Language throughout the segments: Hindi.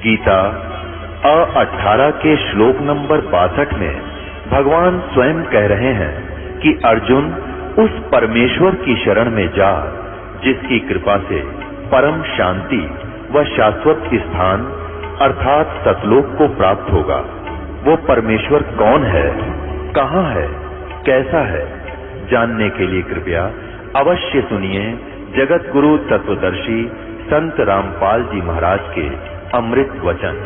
गीता 18 के श्लोक नंबर 62 में भगवान स्वयं कह रहे हैं कि अर्जुन उस परमेश्वर की शरण में जा जिसकी कृपा से परम शांति व शाश्वत स्थान अर्थात सतलोक को प्राप्त होगा। वो परमेश्वर कौन है, कहां है, कैसा है, जानने के लिए कृपया अवश्य सुनिए जगत गुरु तत्वदर्शी संत रामपाल जी महाराज के अमृत वचन।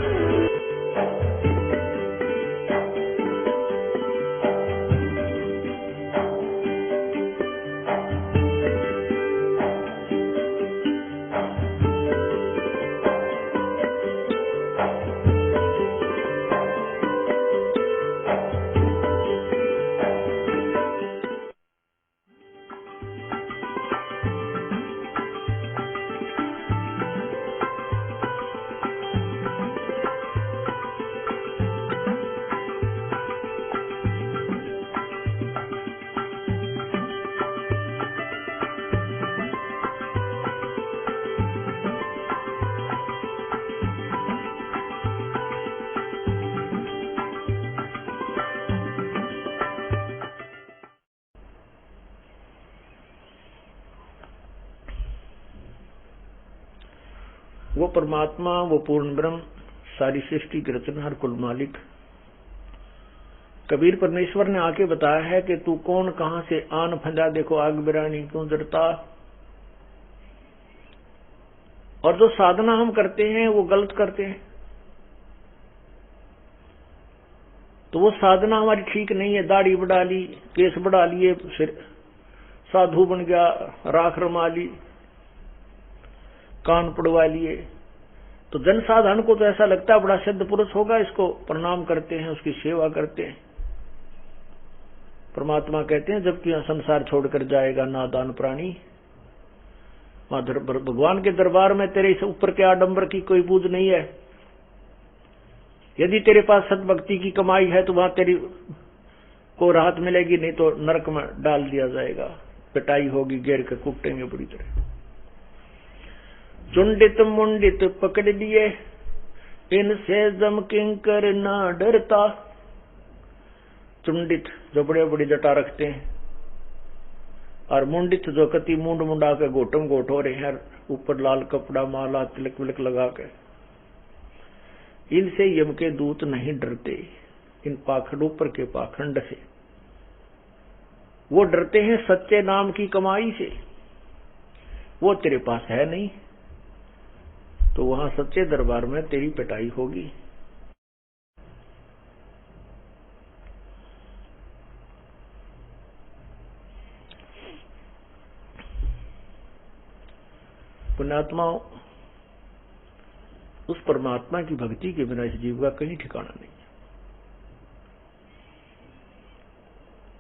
वो परमात्मा, वो पूर्ण ब्रह्म, सारी सृष्टि के रचनहार, कुल मालिक कबीर परमेश्वर ने आके बताया है कि तू कौन, कहां से आन फंदा, देखो आग बिरानी क्यों जरता। और जो साधना हम करते हैं वो गलत करते हैं, तो वो साधना हमारी ठीक नहीं है। दाढ़ी बढ़ा ली, केस बढ़ा लिए, फिर साधु बन गया, राख रमा ली, कान पड़वा लिए, तो जनसाधारण को तो ऐसा लगता है बड़ा सिद्ध पुरुष होगा, इसको प्रणाम करते हैं, उसकी सेवा करते हैं। परमात्मा कहते हैं जबकि संसार छोड़कर जाएगा नादान प्राणी, भगवान के दरबार में तेरे इस ऊपर के आडंबर की कोई बूझ नहीं है। यदि तेरे पास सतभक्ति की कमाई है तो वहां तेरी को राहत मिलेगी, नहीं तो नरक में डाल दिया जाएगा, पिटाई होगी, घेर के कुटेंगे बुरी तरह। चुंडित मुंडित पकड़ लिए, इनसे जम किंकर ना डरता। चुंडित जो बड़े बड़ी जटा रखते हैं, और मुंडित जो कति मुंड मुंडा के घोटम घोट हो रहे हैं, ऊपर लाल कपड़ा माला तिलक विलक लगा के, इनसे यम के दूत नहीं डरते। इन पाखंड ऊपर के पाखंड से वो डरते हैं सच्चे नाम की कमाई से। वो तेरे पास है नहीं तो वहां सच्चे दरबार में तेरी पिटाई होगी। पुण्यात्माओं, उस परमात्मा की भक्ति के बिना इस जीव का कहीं ठिकाना नहीं है।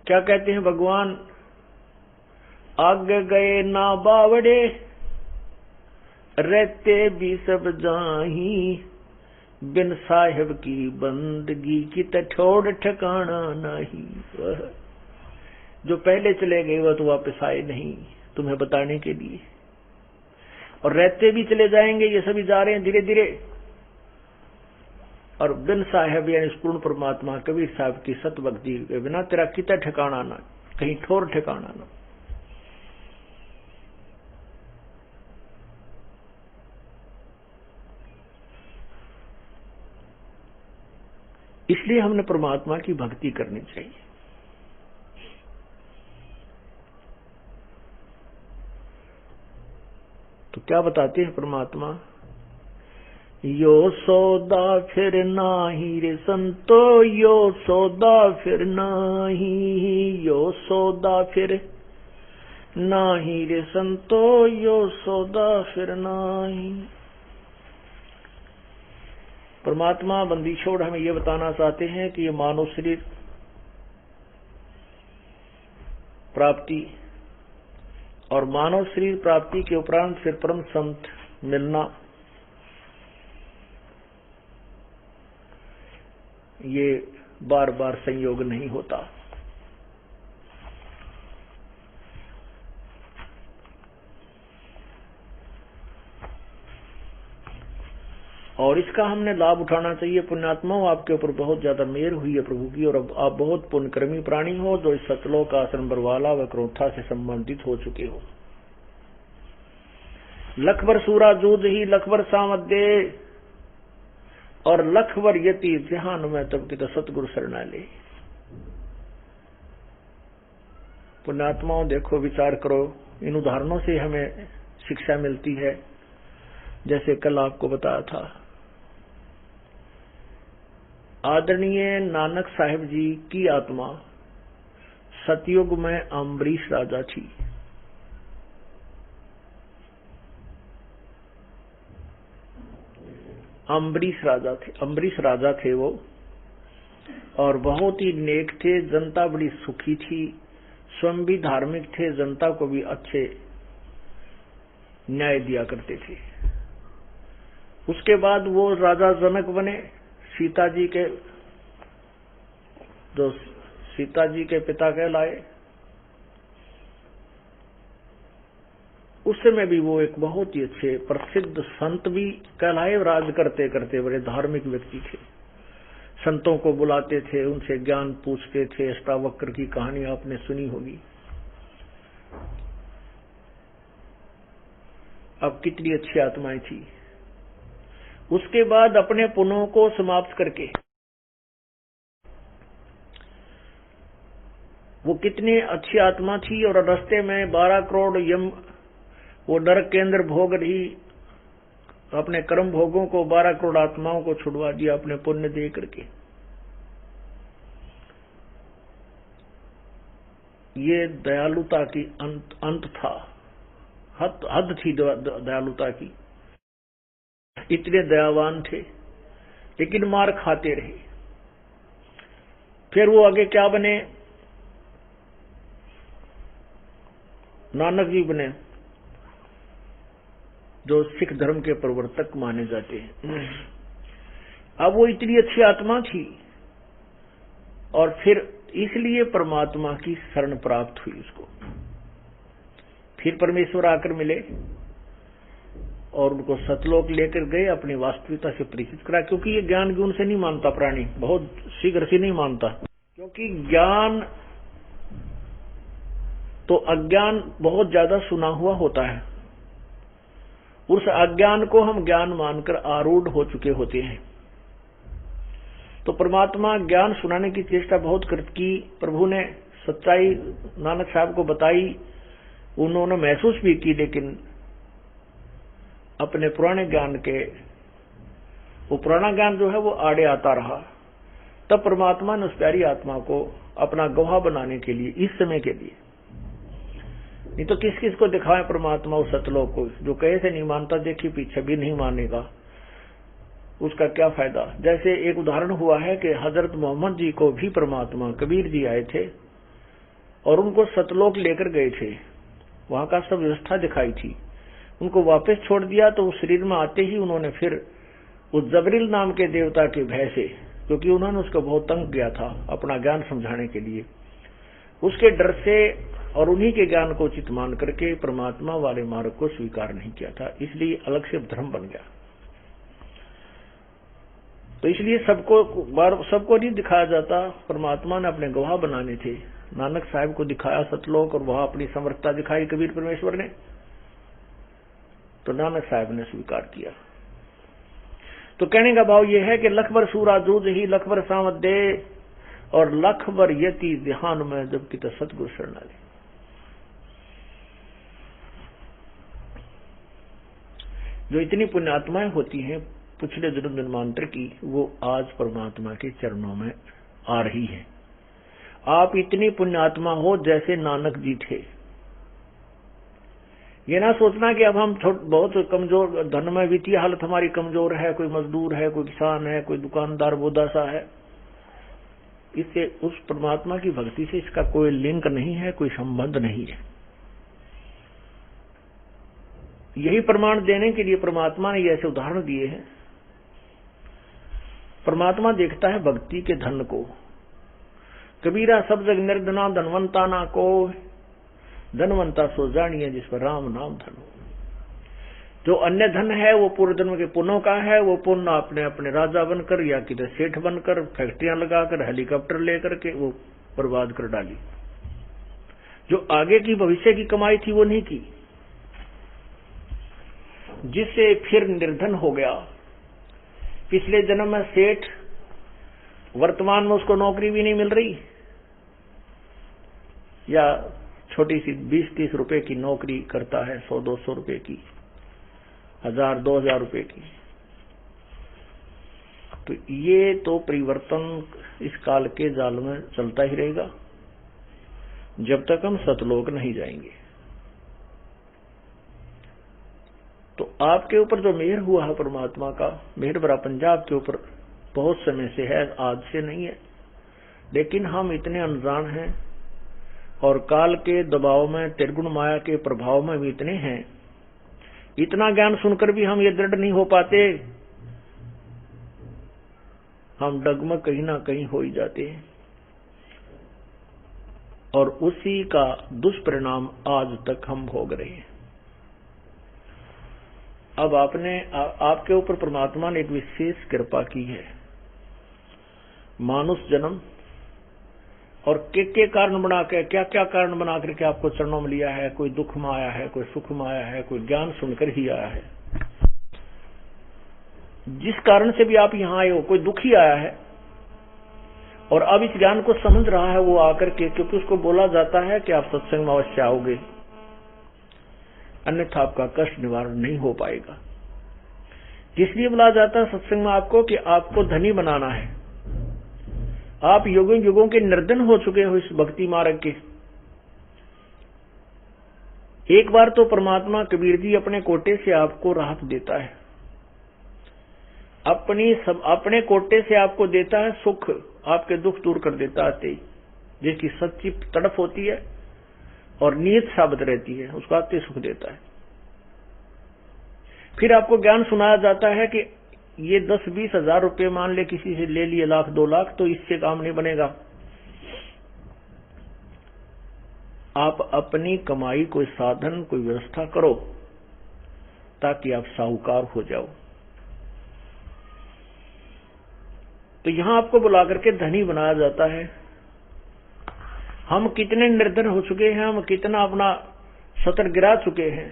क्या कहते हैं भगवान, आगे गए ना बावड़े, रहते भी सब जाही, बिन साहिब की बंदगी की ठोड़ ठिकाना नहीं। जो पहले चले गए वह तो वापस आए नहीं तुम्हें बताने के लिए, और रहते भी चले जाएंगे, ये सभी जा रहे हैं धीरे धीरे। और बिन साहेब यानी पूर्ण परमात्मा कबीर साहब की सत भक्ति के बिना तेरा कितना ठिकाना ना, कहीं ठोर ठिकाना ना। इसलिए हमने परमात्मा की भक्ति करनी चाहिए। तो क्या बताते हैं परमात्मा, यो सौदा फिर नाही रे संतो, यो सौदा फिर नाही, यो सौदा फिर नाही रे संतो, यो सौदा फिर नाही। परमात्मा बंदी छोड़ हमें यह बताना चाहते हैं कि ये मानव शरीर प्राप्ति और मानव शरीर प्राप्ति के उपरांत फिर परम संत मिलना, ये बार बार संयोग नहीं होता। और इसका हमने लाभ उठाना चाहिए। पुण्यात्माओं, आपके ऊपर बहुत ज्यादा मेहर हुई है प्रभु की, और अब आप बहुत पुण्यकर्मी प्राणी हो जो इस सतलोक आश्रम बरवाला व क्रोथा से संबंधित हो चुके हो। लखबर सूरा जूझ ही लखबर सामदे, और लखबर यति ध्यान में तब की तो सतगुरु शरणा ले। पुण्यात्माओं, देखो, विचार करो, इन उदाहरणों से हमें शिक्षा मिलती है। जैसे कल आपको बताया था, आदरणीय नानक साहिब जी की आत्मा सतयुग में अम्बरीश राजा थी। अम्बरीश राजा थे वो, और बहुत ही नेक थे। जनता बड़ी सुखी थी, स्वयं भी धार्मिक थे, जनता को भी अच्छे न्याय दिया करते थे। उसके बाद वो राजा जनक बने, सीता जी के पिता कहलाए। उस समय भी वो एक बहुत ही अच्छे प्रसिद्ध संत भी कहलाए। राज करते करते बड़े धार्मिक व्यक्ति थे, संतों को बुलाते थे, उनसे ज्ञान पूछते थे। अष्टावक्र की कहानी आपने सुनी होगी। अब कितनी अच्छी आत्माएं थी। उसके बाद अपने पुण्यों को समाप्त करके वो कितनी अच्छी आत्मा थी, और रास्ते में 12 करोड़ यम वो नरक के अंदर भोग रही, अपने कर्म भोगों को 12 करोड़ आत्माओं को छुड़वा दिया अपने पुण्य दे करके। ये दयालुता की अंत था, हद थी दयालुता की। इतने दयावान थे, लेकिन मार खाते रहे। फिर वो आगे क्या बने? नानक जी बने, जो सिख धर्म के प्रवर्तक माने जाते हैं। अब वो इतनी अच्छी आत्मा थी, और फिर इसलिए परमात्मा की शरण प्राप्त हुई उसको। फिर परमेश्वर आकर मिले और उनको सतलोक लेकर गए, अपनी वास्तविकता से परिचित करा। क्योंकि ये ज्ञान गुण से नहीं मानता प्राणी, बहुत शीघ्र से नहीं मानता। क्योंकि ज्ञान तो अज्ञान बहुत ज्यादा सुना हुआ होता है, उस अज्ञान को हम ज्ञान मानकर आरूढ़ हो चुके होते हैं। तो परमात्मा ज्ञान सुनाने की चेष्टा बहुत की। प्रभु ने सच्चाई नानक साहब को बताई, उन्होंने महसूस भी की, लेकिन अपने पुराने ज्ञान के, वो पुराना ज्ञान जो है वो आड़े आता रहा। तब परमात्मा ने उस प्यारी आत्मा को अपना गवाह बनाने के लिए, इस समय के लिए, नहीं तो किस किस को दिखाए परमात्मा उस सतलोक को। जो कहे से नहीं मानता, देखिए पीछे भी नहीं मानेगा, उसका क्या फायदा। जैसे एक उदाहरण हुआ है कि हजरत मोहम्मद जी को भी परमात्मा कबीर जी आए थे और उनको सतलोक लेकर गए थे, वहां का सब व्यवस्था दिखाई थी। उनको वापस छोड़ दिया तो उस शरीर में आते ही उन्होंने फिर उस जबरील नाम के देवता के भय से, क्योंकि उन्होंने उसको बहुत तंग किया था अपना ज्ञान समझाने के लिए, उसके डर से और उन्हीं के ज्ञान को उचित मान करके परमात्मा वाले मार्ग को स्वीकार नहीं किया था, इसलिए अलग से धर्म बन गया। तो इसलिए सबको नहीं दिखाया जाता। परमात्मा ने अपने गवाह बनाने थे। नानक साहब को दिखाया सतलोक, और वहां अपनी समर्थता दिखाई कबीर परमेश्वर ने, तो नानक साहब ने स्वीकार किया। तो कहने का भाव यह है कि लखबर सूरा जूझ ही लखबर सामत दे, और लखबर यति ध्यान में जबकि तो सतगुरु शरणा ले। जो इतनी पुण्यात्माएं होती हैं पिछले जन्म जन्मांतर की, वो आज परमात्मा के चरणों में आ रही है। आप इतनी पुण्यात्मा हो जैसे नानक जी थे। ये ना सोचना कि अब हम बहुत कमजोर, धन में वित्तीय हालत हमारी कमजोर है, कोई मजदूर है, कोई किसान है, कोई दुकानदार बोदासा है। इससे उस परमात्मा की भक्ति से इसका कोई लिंक नहीं है, कोई संबंध नहीं है। यही प्रमाण देने के लिए परमात्मा ने ऐसे उदाहरण दिए हैं। परमात्मा देखता है भक्ति के धन को। कबीरा सब जग निर्धना धनवंता ना को, धनवंता सो जानिए जिस पर राम नाम धन। जो अन्य धन है वो पूर्व जन्म के पुण्यों का है, वो पुण्य आपने अपने राजा बनकर या किधर सेठ बनकर फैक्ट्रियां लगाकर हेलीकॉप्टर लेकर के वो बर्बाद कर डाली। जो आगे की भविष्य की कमाई थी वो नहीं की, जिससे फिर निर्धन हो गया। पिछले जन्म में सेठ, वर्तमान में उसको नौकरी भी नहीं मिल रही, या छोटी सी 20-30 रुपए की नौकरी करता है, 100-200 रुपए की, 1000-2000 रुपए की। तो ये तो परिवर्तन इस काल के जाल में चलता ही रहेगा जब तक हम सतलोक नहीं जाएंगे। तो आपके ऊपर जो मेहर हुआ है परमात्मा का, मेहर भरा पंजाब के ऊपर बहुत समय से है, आज से नहीं है, लेकिन हम इतने अनजान हैं और काल के दबाव में, त्रिगुण माया के प्रभाव में भी इतने हैं, इतना ज्ञान सुनकर भी हम ये दृढ़ नहीं हो पाते, हम डगमग कहीं ना कहीं हो ही जाते हैं। और उसी का दुष्परिणाम आज तक हम भोग रहे हैं। अब आपके ऊपर परमात्मा ने एक विशेष कृपा की है, मानुष जन्म, और के कारण बना के, क्या क्या कारण बना करके आपको चरणों में लिया है। कोई दुख में आया है, कोई सुख में आया है, कोई ज्ञान सुनकर ही आया है। जिस कारण से भी आप यहां आए हो, कोई दुख ही आया है और अब इस ज्ञान को समझ रहा है वो आकर के, क्योंकि उसको बोला जाता है कि आप सत्संग में अवश्य आओगे, अन्यथा आपका कष्ट निवारण नहीं हो पाएगा। इसलिए बोला जाता है सत्संग में आपको कि आपको धनी बनाना है। आप युगों युगों के निर्धन हो चुके हो इस भक्ति मार्ग के। एक बार तो परमात्मा कबीर जी अपने कोटे से आपको राहत देता है, अपने कोटे से आपको देता है सुख, आपके दुख दूर कर देता है, जिसकी सच्ची तड़फ होती है और नियत साबित रहती है, उसको आते सुख देता है। फिर आपको ज्ञान सुनाया जाता है कि ये 10-20 हजार रुपये मान ले किसी से ले लिए, 1,00,000-2 लाख, तो इससे काम नहीं बनेगा। आप अपनी कमाई कोई साधन, कोई व्यवस्था करो ताकि आप साहूकार हो जाओ। तो यहां आपको बुला करके धनी बनाया जाता है। हम कितने निर्धन हो चुके हैं, हम कितना अपना सतर गिरा चुके हैं,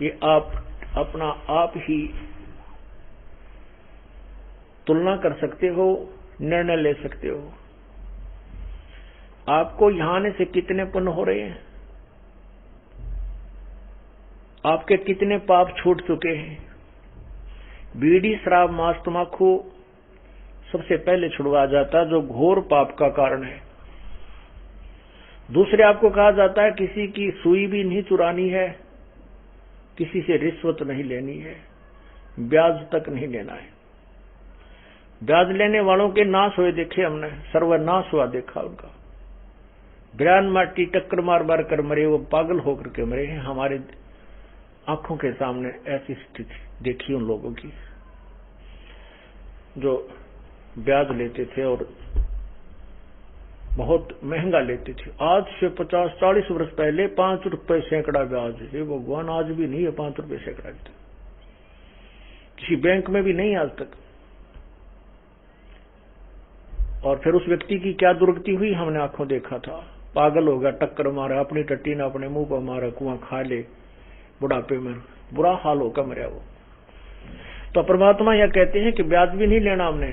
ये आप अपना आप ही तुलना कर सकते हो, निर्णय ले सकते हो। आपको यहां आने से कितने पुण्य हो रहे हैं, आपके कितने पाप छूट चुके हैं। बीड़ी, शराब, मांस, तम्बाकू सबसे पहले छुड़वा जाता है, जो घोर पाप का कारण है। दूसरे आपको कहा जाता है किसी की सुई भी नहीं चुरानी है, किसी से रिश्वत नहीं लेनी है, ब्याज तक नहीं लेना है। ब्याज लेने वालों के नाश हुए देखे हमने, सर्वनाश हुआ देखा उनका। बिरान माटी टक्कर मार मार कर मरे, वो पागल होकर के मरे हैं। हमारे आंखों के सामने ऐसी स्थिति देखी उन लोगों की जो ब्याज लेते थे और बहुत महंगा लेते थे। आज से 50-40 वर्ष पहले 5 रुपए सैकड़ा ब्याज है। भगवान, आज भी नहीं है 5 रुपए सैकड़ा, किसी बैंक में भी नहीं आज तक। और फिर उस व्यक्ति की क्या दुर्गति हुई हमने आंखों देखा था। पागल हो गया, टक्कर मारा, अपनी टट्टी ने अपने मुंह पर मारा, कुआं खा ले, बुढ़ापे में बुरा हाल होकर मरा वो। तो परमात्मा यह कहते हैं कि ब्याज भी नहीं लेना हमने,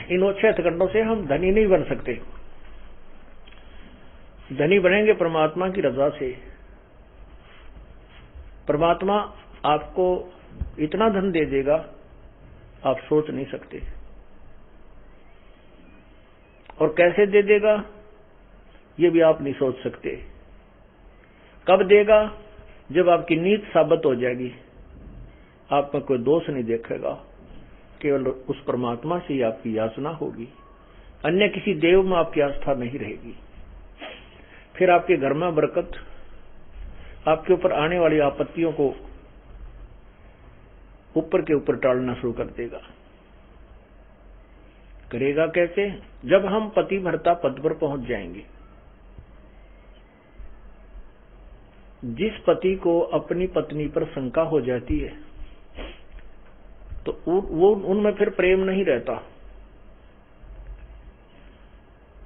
इन अच्छे हथकंडों से हम धनी नहीं बन सकते। धनी बनेंगे परमात्मा की रजा से। परमात्मा आपको इतना धन दे देगा आप सोच नहीं सकते। और कैसे दे देगा ये भी आप नहीं सोच सकते। कब देगा? जब आपकी नीत साबित हो जाएगी, आप में कोई दोष नहीं देखेगा, केवल उस परमात्मा से ही आपकी याचना होगी, अन्य किसी देव में आपकी आस्था नहीं रहेगी। फिर आपके घर में बरकत, आपके ऊपर आने वाली आपत्तियों को ऊपर के ऊपर टालना शुरू कर देगा। करेगा कैसे? जब हम पति भर्ता पद पर पहुंच जाएंगे। जिस पति को अपनी पत्नी पर शंका हो जाती है तो वो उनमें फिर प्रेम नहीं रहता,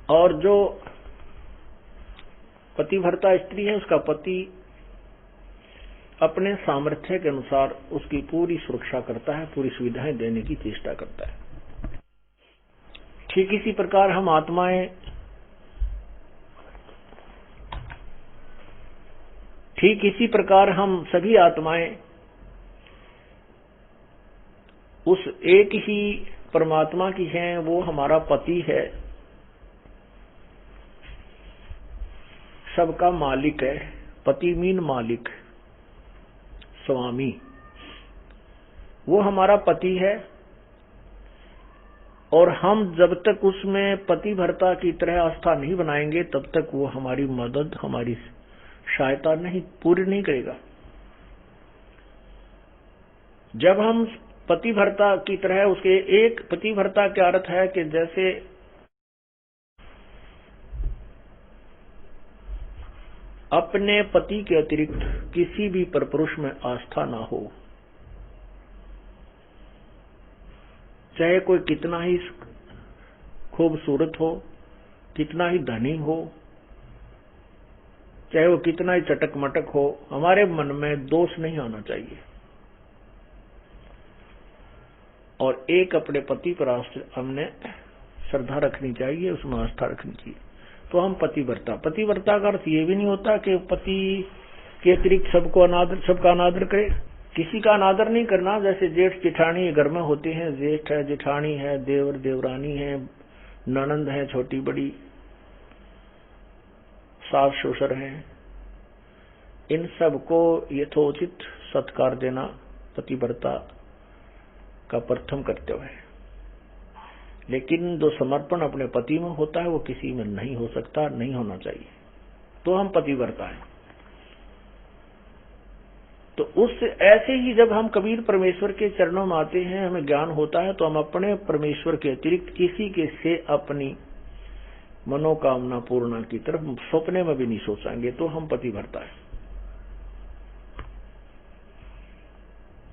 और जो पतिव्रता स्त्री है उसका पति अपने सामर्थ्य के अनुसार उसकी पूरी सुरक्षा करता है, पूरी सुविधाएं देने की चेष्टा करता है। ठीक इसी प्रकार हम आत्माएं, ठीक इसी प्रकार हम सभी आत्माएं उस एक ही परमात्मा की हैं, वो हमारा पति है, सबका मालिक है। पति मीन मालिक, स्वामी, वो हमारा पति है। और हम जब तक उसमें पतिव्रता की तरह आस्था नहीं बनाएंगे तब तक वो हमारी मदद, हमारी सहायता नहीं पूरी नहीं करेगा। जब हम पतिव्रता की तरह उसके, एक पतिव्रता का अर्थ है कि जैसे अपने पति के अतिरिक्त किसी भी परपुरुष में आस्था ना हो, चाहे कोई कितना ही खूबसूरत हो, कितना ही धनी हो, चाहे वो कितना ही चटक मटक हो, हमारे मन में दोष नहीं आना चाहिए। और एक अपने पति पर हमने श्रद्धा रखनी चाहिए, उसमें आस्था रखनी चाहिए, तो हम पतिव्रता। पतिव्रता का अर्थ ये भी नहीं होता कि पति के अतिरिक्त सबका अनादर करे, किसी का अनादर नहीं करना। जैसे जेठ जेठानी घर में होते हैं, जेठ है, जेठानी है, देवर देवरानी है, ननंद है छोटी बड़ी, सास ससुर हैं, इन सबको यथोचित सत्कार देना पतिव्रता का प्रथम कर्तव्य है। लेकिन जो समर्पण अपने पति में होता है वो किसी में नहीं हो सकता, नहीं होना चाहिए, तो हम पतिव्रता हैं। तो उस ऐसे ही जब हम कबीर परमेश्वर के चरणों में आते हैं, हमें ज्ञान होता है, तो हम अपने परमेश्वर के अतिरिक्त किसी के से अपनी मनोकामना पूर्ण की तरफ सपने में भी नहीं सोचेंगे, तो हम पतिव्रता है।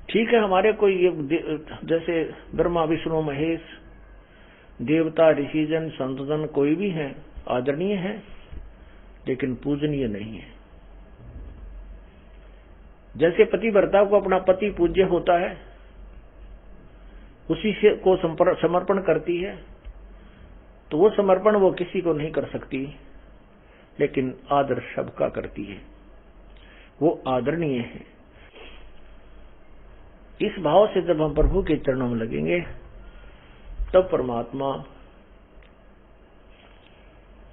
ठीक है, हमारे कोई जैसे ब्रह्मा विष्णु महेश, देवता ऋषिजन संतजन कोई भी हैं, आदरणीय हैं, लेकिन पूजनीय नहीं है। जैसे पतिव्रता को अपना पति पूज्य होता है, उसी से को समर्पण करती है, तो वो समर्पण वो किसी को नहीं कर सकती, लेकिन आदर सबका करती है, वो आदरणीय है। इस भाव से जब हम प्रभु के चरणों में लगेंगे तब परमात्मा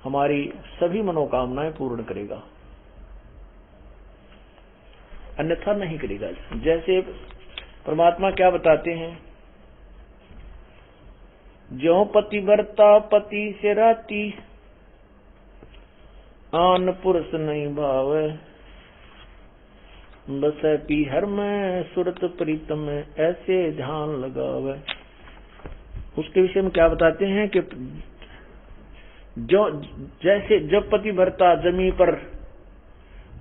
हमारी सभी मनोकामनाएं पूर्ण करेगा, अन्यथा नहीं करेगा। जैसे परमात्मा क्या बताते हैं, ज्यों पतिव्रता पति से राती, आन पुरुष नहीं भावे, बस पीहर में सुरत प्रीतम में ऐसे ध्यान लगावे। उसके विषय में क्या बताते हैं कि जो जैसे जब पतिव्रता जमी पर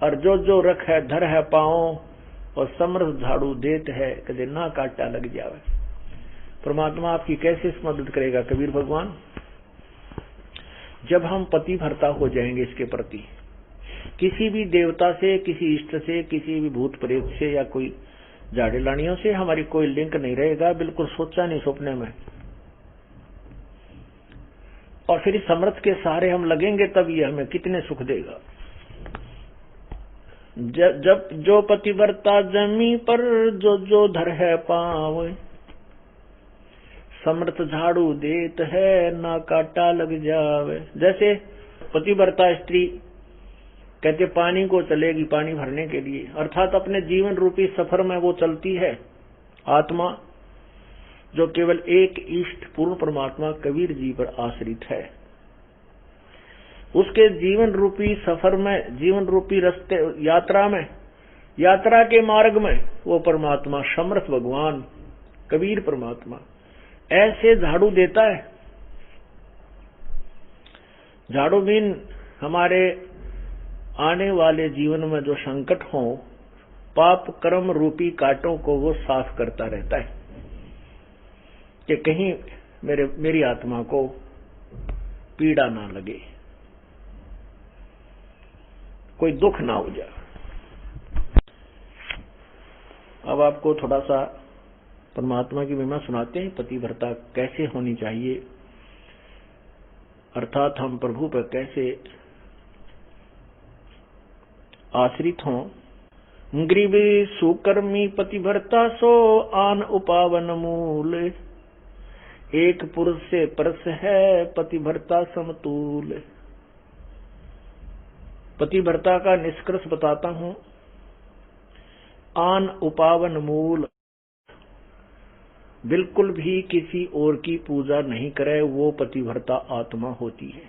और जो रख है धर है पाओ, और समर्थ झाड़ू देत है कदे ना काटा लग जावे। परमात्मा आपकी कैसे मदद करेगा कबीर भगवान? जब हम पतिव्रता हो जाएंगे इसके प्रति, किसी भी देवता से, किसी इष्ट से, किसी भी भूत प्रेत से या कोई झाड़े लानियों से हमारी कोई लिंक नहीं रहेगा, बिल्कुल सोचा नहीं सपने में। और फिर इस समर्थ के सहारे हम लगेंगे तब ये हमें कितने सुख देगा। जब जो पतिव्रता जमी पर जो धर है पाँव, समर्थ झाड़ू देत है ना काटा लग जावे। जैसे पतिव्रता स्त्री कहते पानी को चलेगी पानी भरने के लिए, अर्थात अपने जीवन रूपी सफर में वो चलती है आत्मा, जो केवल एक इष्ट पूर्ण परमात्मा कबीर जी पर आश्रित है। उसके जीवन रूपी सफर में, जीवन रूपी रास्ते यात्रा में, यात्रा के मार्ग में वो परमात्मा समर्थ भगवान कबीर परमात्मा ऐसे झाड़ू देता है। झाड़ू मीन हमारे आने वाले जीवन में जो संकट हो, पाप कर्म रूपी कांटों को वो साफ करता रहता है कि कहीं मेरी आत्मा को पीड़ा ना लगे, कोई दुख ना हो जाए। अब आपको थोड़ा सा परमात्मा की महिमा सुनाते हैं, पतिव्रता कैसे होनी चाहिए, अर्थात हम प्रभु पर कैसे आश्रित हों। ग्रीवी सुकर्मी पतिव्रता सो आन उपावन मूल, एक पुरुष से परस है पतिव्रता समतूल। पतिव्रता का निष्कर्ष बताता हूं। आन उपावन मूल, बिल्कुल भी किसी और की पूजा नहीं करे, वो पतिव्रता आत्मा होती है।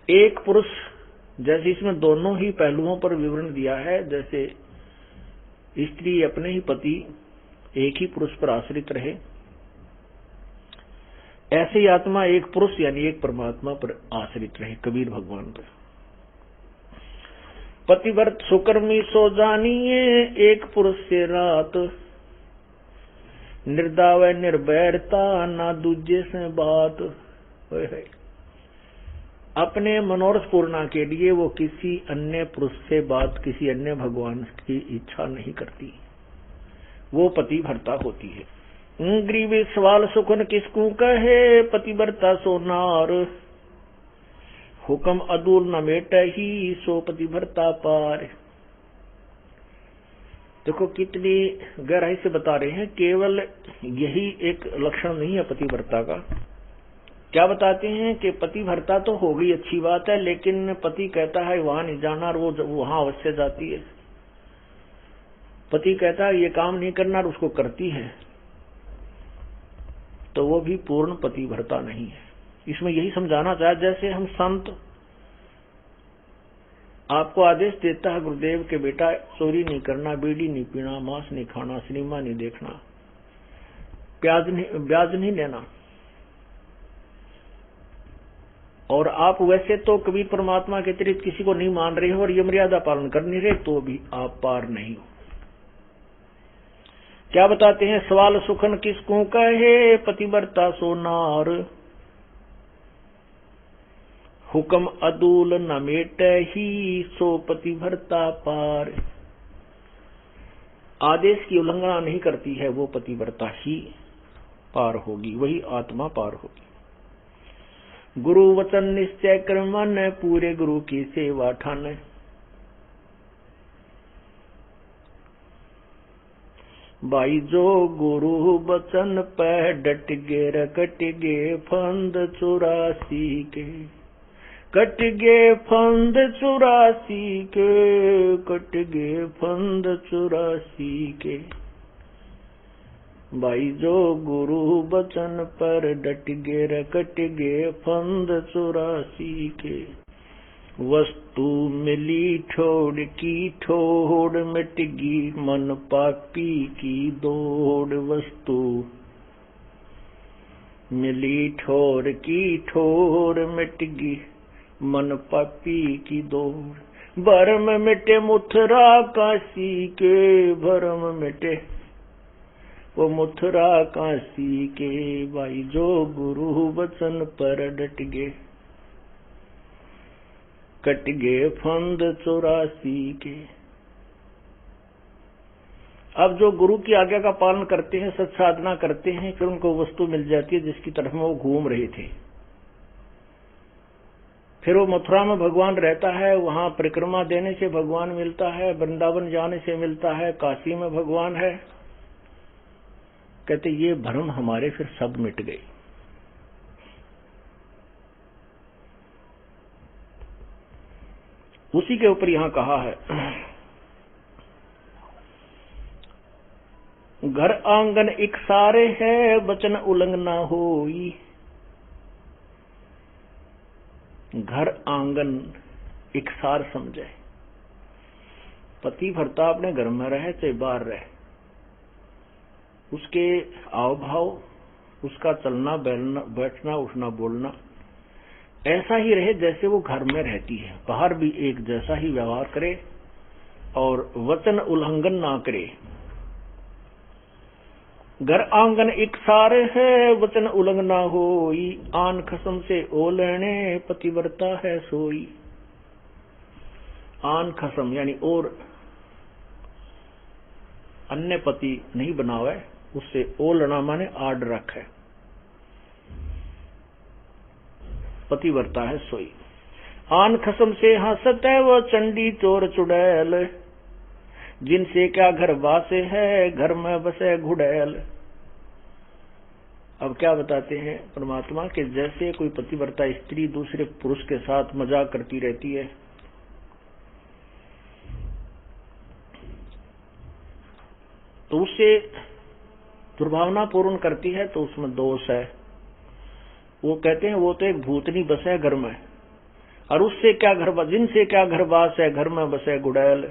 एक पुरुष, जैसे इसमें दोनों ही पहलुओं पर विवरण दिया है, जैसे स्त्री अपने ही पति एक ही पुरुष पर आश्रित रहे, ऐसे ही आत्मा एक पुरुष यानी एक परमात्मा पर आश्रित रहे, कबीर भगवान पर। पतिव्रत सुकर्मी सो जानिए, एक पुरुष से रात, निर्दाव निर्भयता ना दूजे से बात। अपने मनोरथ पूर्णा के लिए वो किसी अन्य पुरुष से बात, किसी अन्य भगवान की इच्छा नहीं करती, वो पतिव्रता होती है। ग्रीवी सवाल सुखन किसको कहे, पतिव्रता सो नार, हुक्म अदूल न मेट ही सो पतिव्रता पार। देखो कितनी गहराई से बता रहे हैं, केवल यही एक लक्षण नहीं है पतिव्रता का। क्या बताते हैं कि पतिव्रता तो हो गई, अच्छी बात है, लेकिन पति कहता है वहां नहीं जाना और वो वहां अवश्य जाती है। पति कहता है ये काम नहीं करना और उसको करती है, तो वो भी पूर्ण पतिव्रता नहीं है। इसमें यही समझाना चाहे, जैसे हम संत आपको आदेश देता है गुरुदेव के बेटा चोरी नहीं करना, बीड़ी नहीं पीना, मांस नहीं खाना, सिनेमा नहीं देखना, ब्याज नहीं लेना, और आप वैसे तो कबीर परमात्मा के अतिरिक्त किसी को नहीं मान रहे हो और ये मर्यादा पालन कर नहीं रहे, तो भी आप पार नहीं हो। क्या बताते हैं, सवाल सुखन किसको कहे, पतिव्रता सो नार, हुक्म अदूल न मेट ही सो पतिव्रता पार। आदेश की उल्लंघना नहीं करती है, वो पतिव्रता ही पार होगी, वही आत्मा पार होगी। गुरु वचन निश्चय कर मन, पूरे गुरु की सेवा ठान। भाई जो गुरु वचन पे डट गे रकट गे फंद 84 के, कट गे फंद 84 के, कट गे फंद 84 के। भाई जो गुरु वचन पर डट गे रकट गे फंद 84 के। वस्तु मिली ठोड़ की ठोड़ मिटगी, मन पापी की दौड़। वस्तु मिली ठोर की ठोर मिटगी, मन पापी की दौड़। भरम मिटे मुथरा काशी के, भरम मिटे वो मुथरा काशी के। भाई जो गुरु वचन पर डट गे, कट गे फंद 84 के। अब जो गुरु की आज्ञा का पालन करते हैं, सत साधना करते हैं, फिर उनको वस्तु मिल जाती है जिसकी तरफ में वो घूम रहे थे। फिर वो मथुरा में भगवान रहता है, वहां परिक्रमा देने से भगवान मिलता है, वृंदावन जाने से मिलता है, काशी में भगवान है। कहते ये भ्रम हमारे फिर सब मिट गए। उसी के ऊपर यहां कहा है, घर आंगन इकसारे है, वचन उल्लंघना होई। घर आंगन इकसार समझे, पतिव्रता अपने घर में रहे चाहे बाहर रहे, उसके हाव भाव, उसका चलना बैठना उठना बोलना ऐसा ही रहे जैसे वो घर में रहती है, बाहर भी एक जैसा ही व्यवहार करे और वचन उल्लंघन ना करे। घर आंगन एक सारे है, वचन उल्लंघन ना होई, आन खसम से ओलने पतिव्रता है सोई। आन खसम यानी और अन्य पति नहीं बनावे, उससे ओलना माने आड रखे, पतिव्रता है सोई। आन खसम से हंसत है वो चंडी चोर चुड़ैल, जिनसे क्या घर बासे है, घर में बसे घुड़ैल। अब क्या बताते हैं परमात्मा के जैसे कोई पतिव्रता स्त्री दूसरे पुरुष के साथ मजाक करती रहती है, तो उससे दुर्भावना पूर्ण करती है, तो उसमें दोष है। वो कहते हैं वो तो एक भूतनी बसे घर में, और उससे क्या घर, जिनसे क्या घर बास है, घर में बसे गुड़ैल।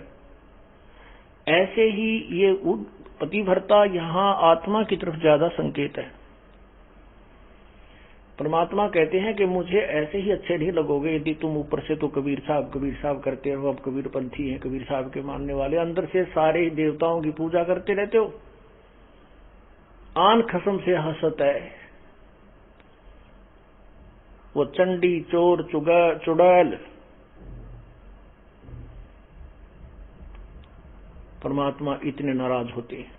ऐसे ही ये पतिव्रता यहाँ आत्मा की तरफ ज्यादा संकेत है। परमात्मा कहते हैं कि मुझे ऐसे ही अच्छे नहीं लगोगे यदि तुम ऊपर से तो कबीर साहब करते हो, अब कबीर पंथी हैं, कबीर साहब के मानने वाले, अंदर से सारे देवताओं की पूजा करते रहते हो। आन खसम से हंसत है वो चंडी चोर चुड़ैल। परमात्मा इतने नाराज होते हैं।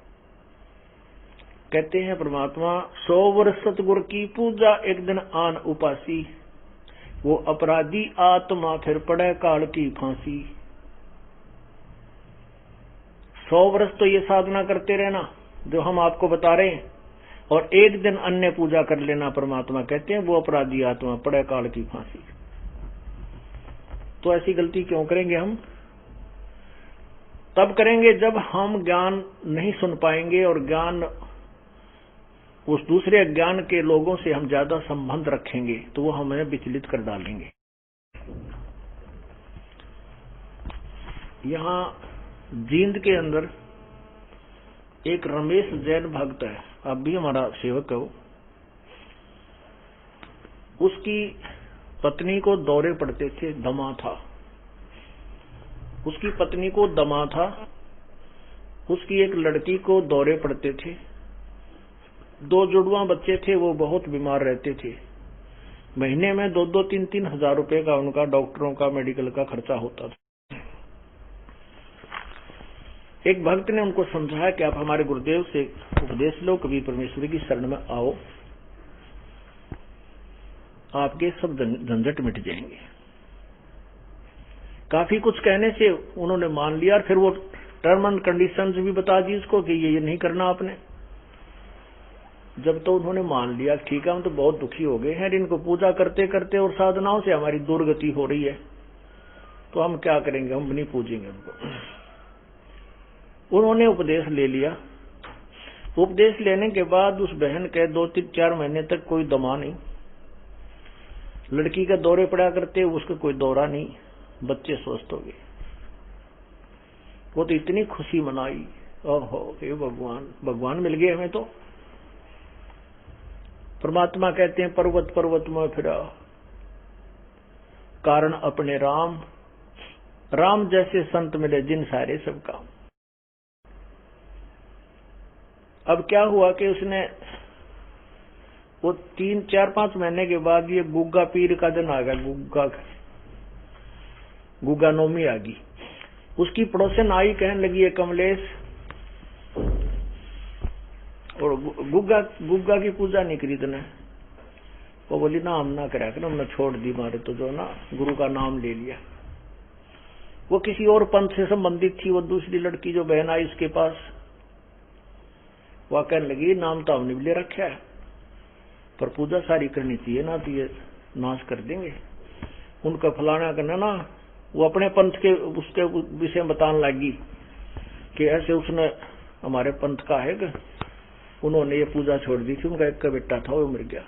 कहते हैं परमात्मा 100 वर्ष सतगुरु की पूजा, एक दिन आन उपासी, वो अपराधी आत्मा फिर पड़े काल की फांसी। 100 वर्ष तो ये साधना करते रहना जो हम आपको बता रहे हैं, और एक दिन अन्य पूजा कर लेना, परमात्मा कहते हैं वो अपराधी आत्मा पड़े काल की फांसी। तो ऐसी गलती क्यों करेंगे हम? तब करेंगे जब हम ज्ञान नहीं सुन पाएंगे, और ज्ञान उस दूसरे ज्ञान के लोगों से हम ज्यादा संबंध रखेंगे, तो वो हमें विचलित कर डालेंगे। यहाँ जींद के अंदर एक रमेश जैन भक्त है, आप भी हमारा सेवक हो। उसकी पत्नी को दौरे पड़ते थे, दमा था उसकी पत्नी को, दमा था उसकी एक लड़की को दौरे पड़ते थे। 2 जुड़वा बच्चे थे, वो बहुत बीमार रहते थे। महीने में 2-2, 3-3 हजार रुपए का उनका डॉक्टरों का, मेडिकल का खर्चा होता था। एक भक्त ने उनको समझाया कि आप हमारे गुरुदेव से उपदेश लो, कभी परमेश्वरी की शरण में आओ, आपके सब झंझट मिट जाएंगे। काफी कुछ कहने से उन्होंने मान लिया, और फिर वो टर्म एंड कंडीशंस भी बता दी इसको कि ये नहीं करना आपने। जब तो उन्होंने मान लिया, ठीक है हम तो बहुत दुखी हो गए हैं, इनको पूजा करते करते और साधनाओं से हमारी दुर्गति हो रही है, तो हम क्या करेंगे, हम नहीं पूजेंगे उनको। उन्होंने उपदेश ले लिया। उपदेश लेने के बाद उस बहन के 2-3-4 महीने तक कोई दमा नहीं, लड़की के दौरे पड़ा करते, उसका कोई दौरा नहीं, बच्चे स्वस्थ हो गए। वो तो इतनी खुशी मनाई, ओहो हे भगवान, भगवान मिल गए हमें। तो परमात्मा कहते हैं पर्वत पर्वत में फिरा, कारण अपने राम, राम जैसे संत मिले जिन सारे सब काम। अब क्या हुआ कि उसने वो 3-4-5 महीने के बाद ये गुग्गा पीर का दिन आ गया, गुग्गा नौमी आ गई। उसकी पड़ोसन आई, कहने लगी है कमलेश, और गुग्गा की पूजा नहीं करी तूने? वो बोली ना हम ना करा कर, हमने छोड़ दी, मारे तो जो ना गुरु का नाम ले लिया। वो किसी और पंथ से संबंधित थी, वो दूसरी लड़की जो बहन आई उसके पास, वह कहने लगी नाम तो हमने भी ले रखा है, पर पूजा सारी करनी चाहिए ना, तो ये नाश कर देंगे। उनका फलाना करना ना, वो अपने पंथ के उसके विषय में बताने लगी कि ऐसे उसने हमारे पंथ का है कि उन्होंने ये पूजा छोड़ दी थी, उनका एक का बेटा था वो मर गया,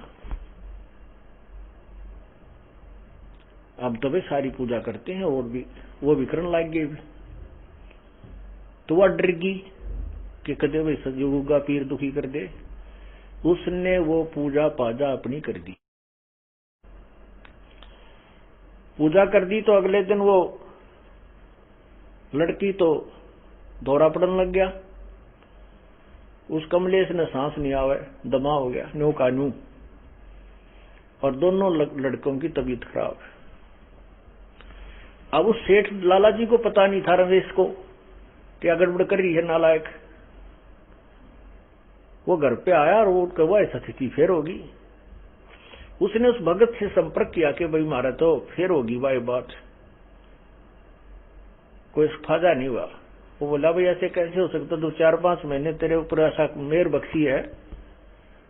अब तो वे सारी पूजा करते हैं, और भी वो भी करने लग गए। तो वह डर गई कि कदे भाई सजोगा पीर दुखी कर दे, उसने वो पूजा पाजा अपनी कर दी। पूजा कर दी तो अगले दिन वो लड़की तो दौरा पड़ने लग गया। उस कमलेश ने सांस नहीं आवे, दमा हो गया न्यू का न्यू, और दोनों लड़कों की तबीयत खराब है। अब उस सेठ लाला जी को पता नहीं था रमेश को क्या गड़बड़ कर रही है नालायक। वो घर पे आया और वो कहा ऐसा स्थिति फिर होगी। उसने उस भगत से संपर्क किया कि भाई मारा तो फिर होगी भाई बात, कोई फायदा नहीं हुआ। वो बोला भाई ऐसे कैसे हो सकता, 2-4-5 महीने तेरे ऊपर ऐसा मेहर बख्शी है,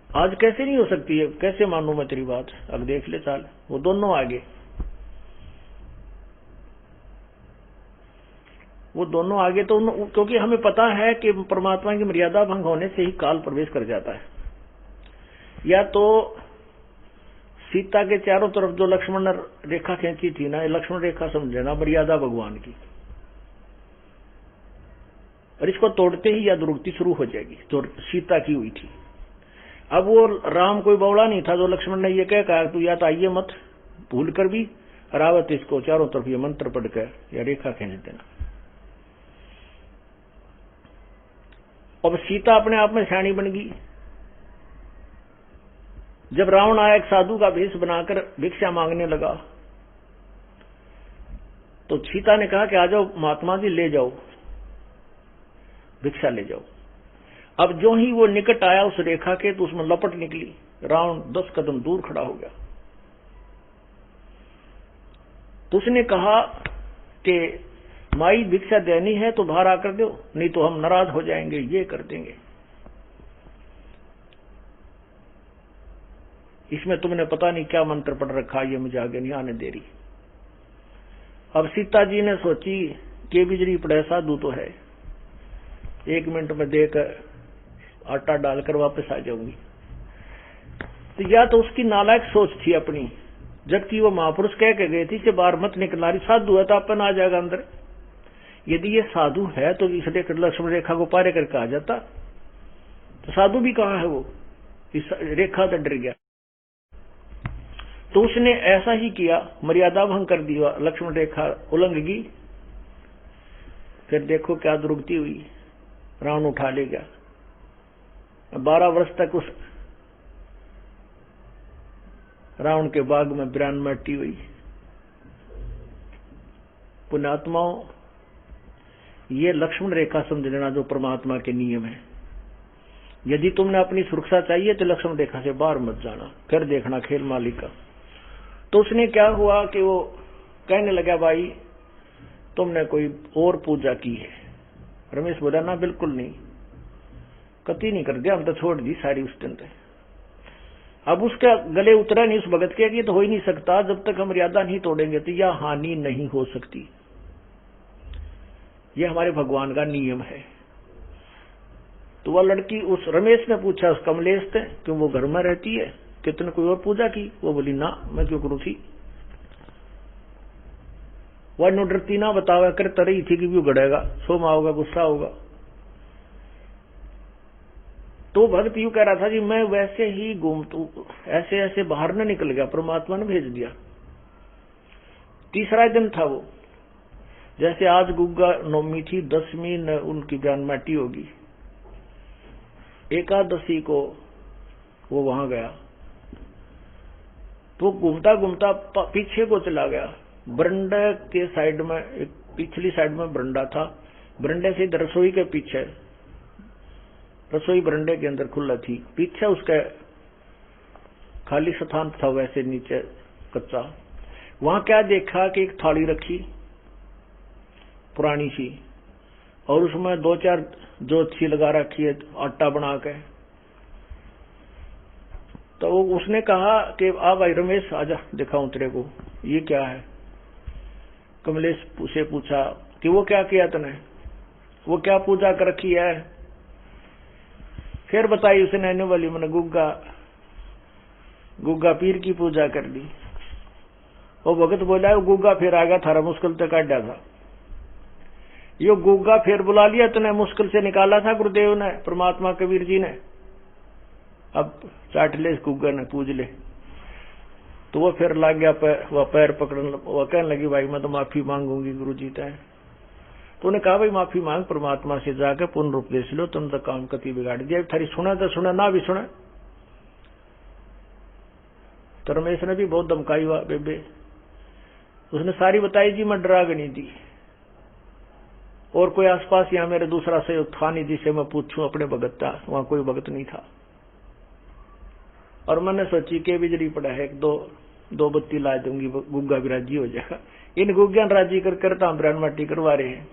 आज कैसे नहीं हो सकती है, कैसे मानूं मैं तेरी बात, अब देख ले चाल। वो दोनों आगे, वो दोनों आगे तो क्योंकि हमें पता है कि परमात्मा की मर्यादा भंग होने से ही काल प्रवेश कर जाता है। या तो सीता के चारों तरफ जो लक्ष्मण ने रेखा खींची थी ना, लक्ष्मण रेखा समझना मर्यादा भगवान की, और इसको तोड़ते ही या दुर्गति शुरू हो जाएगी जो सीता की हुई थी। अब वो राम कोई बौड़ा नहीं था जो लक्ष्मण ने ये कहा तू या तो आइए मत भूल कर भी, रावत इसको चारों तरफ ये मंत्र पढ़कर या रेखा खींच देना। अब सीता अपने आप में सियाणी बन गई। जब रावण आया एक साधु का भेष बनाकर भिक्षा मांगने लगा तो सीता ने कहा कि आ जाओ महात्मा जी, ले जाओ भिक्षा ले जाओ। अब जो ही वो निकट आया उस रेखा के तो उसमें लपट निकली, रावण 10 कदम दूर खड़ा हो गया। तो उसने कहा कि माई भिक्षा देनी है तो बाहर आकर दो, नहीं तो हम नाराज हो जाएंगे, ये कर देंगे। इसमें तुमने पता नहीं क्या मंत्र पढ़ रखा, ये मुझे आगे नहीं आने दे रही। अब सीता जी ने सोची कि बिजली पड़े साधु तो है, 1 मिनट में देकर आटा डालकर वापस आ जाऊंगी। तो या तो उसकी नालायक सोच थी अपनी, जबकि वो महापुरुष कह के गए थी कि बाहर मत निकलना, साधु है तो अपन आ जाएगा अंदर। यदि ये साधु है तो इस लक्ष्मण रेखा को पार करके आ जाता, तो साधु भी कहां है वो, इस रेखा से डर गया। तो उसने ऐसा ही किया, मर्यादा भंग कर दिया, लक्ष्मण रेखा उल्लंघ गई। फिर देखो क्या दुर्गति हुई, रावण उठा ले गया। 12 वर्ष तक उस रावण के बाग में बिरान मट्टी हुई। पुण्यात्माओं, ये लक्ष्मण रेखा समझ लेना जो परमात्मा के नियम है। यदि तुमने अपनी सुरक्षा चाहिए तो लक्ष्मण रेखा से बाहर मत जाना, फिर देखना खेल मालिक का। तो उसने क्या हुआ कि वो कहने लगा भाई तुमने कोई और पूजा की है। रमेश बोला ना बिल्कुल नहीं, कति नहीं कर दिया, हम तो छोड़ दी सारी उस दिन तक। अब उसका गले उतरा नहीं उस भगत के कि तो हो ही नहीं सकता, जब तक हम मर्यादा नहीं तोड़ेंगे तो यह हानि नहीं हो सकती, यह हमारे भगवान का नियम है। तो वह लड़की उस रमेश ने पूछा उस कमलेश से क्यों वो घर में रहती है, कि तुमने कोई और पूजा की? वो बोली ना, मैं क्यों करूं थी। वह डरती ना बतावा कर तरही थी कि क्यों गड़ेगा, सोमा होगा, गुस्सा होगा। तो भक्त यूं कह रहा था कि मैं वैसे ही ऐसे ऐसे बाहर न निकल गया, परमात्मा ने भेज दिया। तीसरा दिन था वो, जैसे आज गुग्गा नवमी थी, 10वीं उनकी जान माटी होगी, एकादशी को वो वहां गया। तो घूमता घूमता पीछे को चला गया, बरंडे के साइड में, एक पिछली साइड में बरंडा था, बरंडे से रसोई के पीछे, रसोई बरंडे के अंदर खुला थी, पीछे उसके खाली स्थान था, वैसे नीचे कच्चा। वहां क्या देखा कि एक थाली रखी पुरानी सी, और उसमें 2-4 जोत सी लगा रखी है आटा बना के। तो उसने कहा कि आ भाई रमेश आजा दिखाऊं तेरे को, ये क्या है। कमलेश से पूछा कि वो क्या किया तूने, वो क्या पूजा कर रखी है। फिर बताई उसने, नैने वाली मैंने गुग्गा पीर की पूजा कर दी। वो भगत बोला गुग्गा फिर आ गया, थारा मुश्किल से काटा था। यो गुग्गा फिर बुला लिया तूने, मुश्किल से निकाला था गुरुदेव ने, परमात्मा कबीर जी ने, अब चाट ले इस गुग्गा ने, पूज ले। तो वो फिर लग गया वह पैर पकड़ने, वह कहने लगी भाई मैं तो माफी मांगूंगी गुरुजी तय। तो उन्हें कहा भाई माफी मांग, परमात्मा से जाकर पूर्ण उपदेश लो, तुम तो काम कति बिगाड़ दिया, थारी सुना तो सुना, ना भी सुना। तो रमेश ने भी बहुत धमकाई हुआ बेबे, उसने सारी बताई जी, मैं डरा गई थी और कोई आसपास यहाँ मेरे दूसरा सहयोग था नहीं जिसे मैं पूछूं अपने भगत था, वहां कोई भगत नहीं था। और मैंने सोची के बिजली पड़ा है, दो बत्ती ला दूंगी, गुग्गा भी राजी हो जाएगा। इन गुग्गा राजी कर करता हम ब्रांड माटी करवा रहे हैं।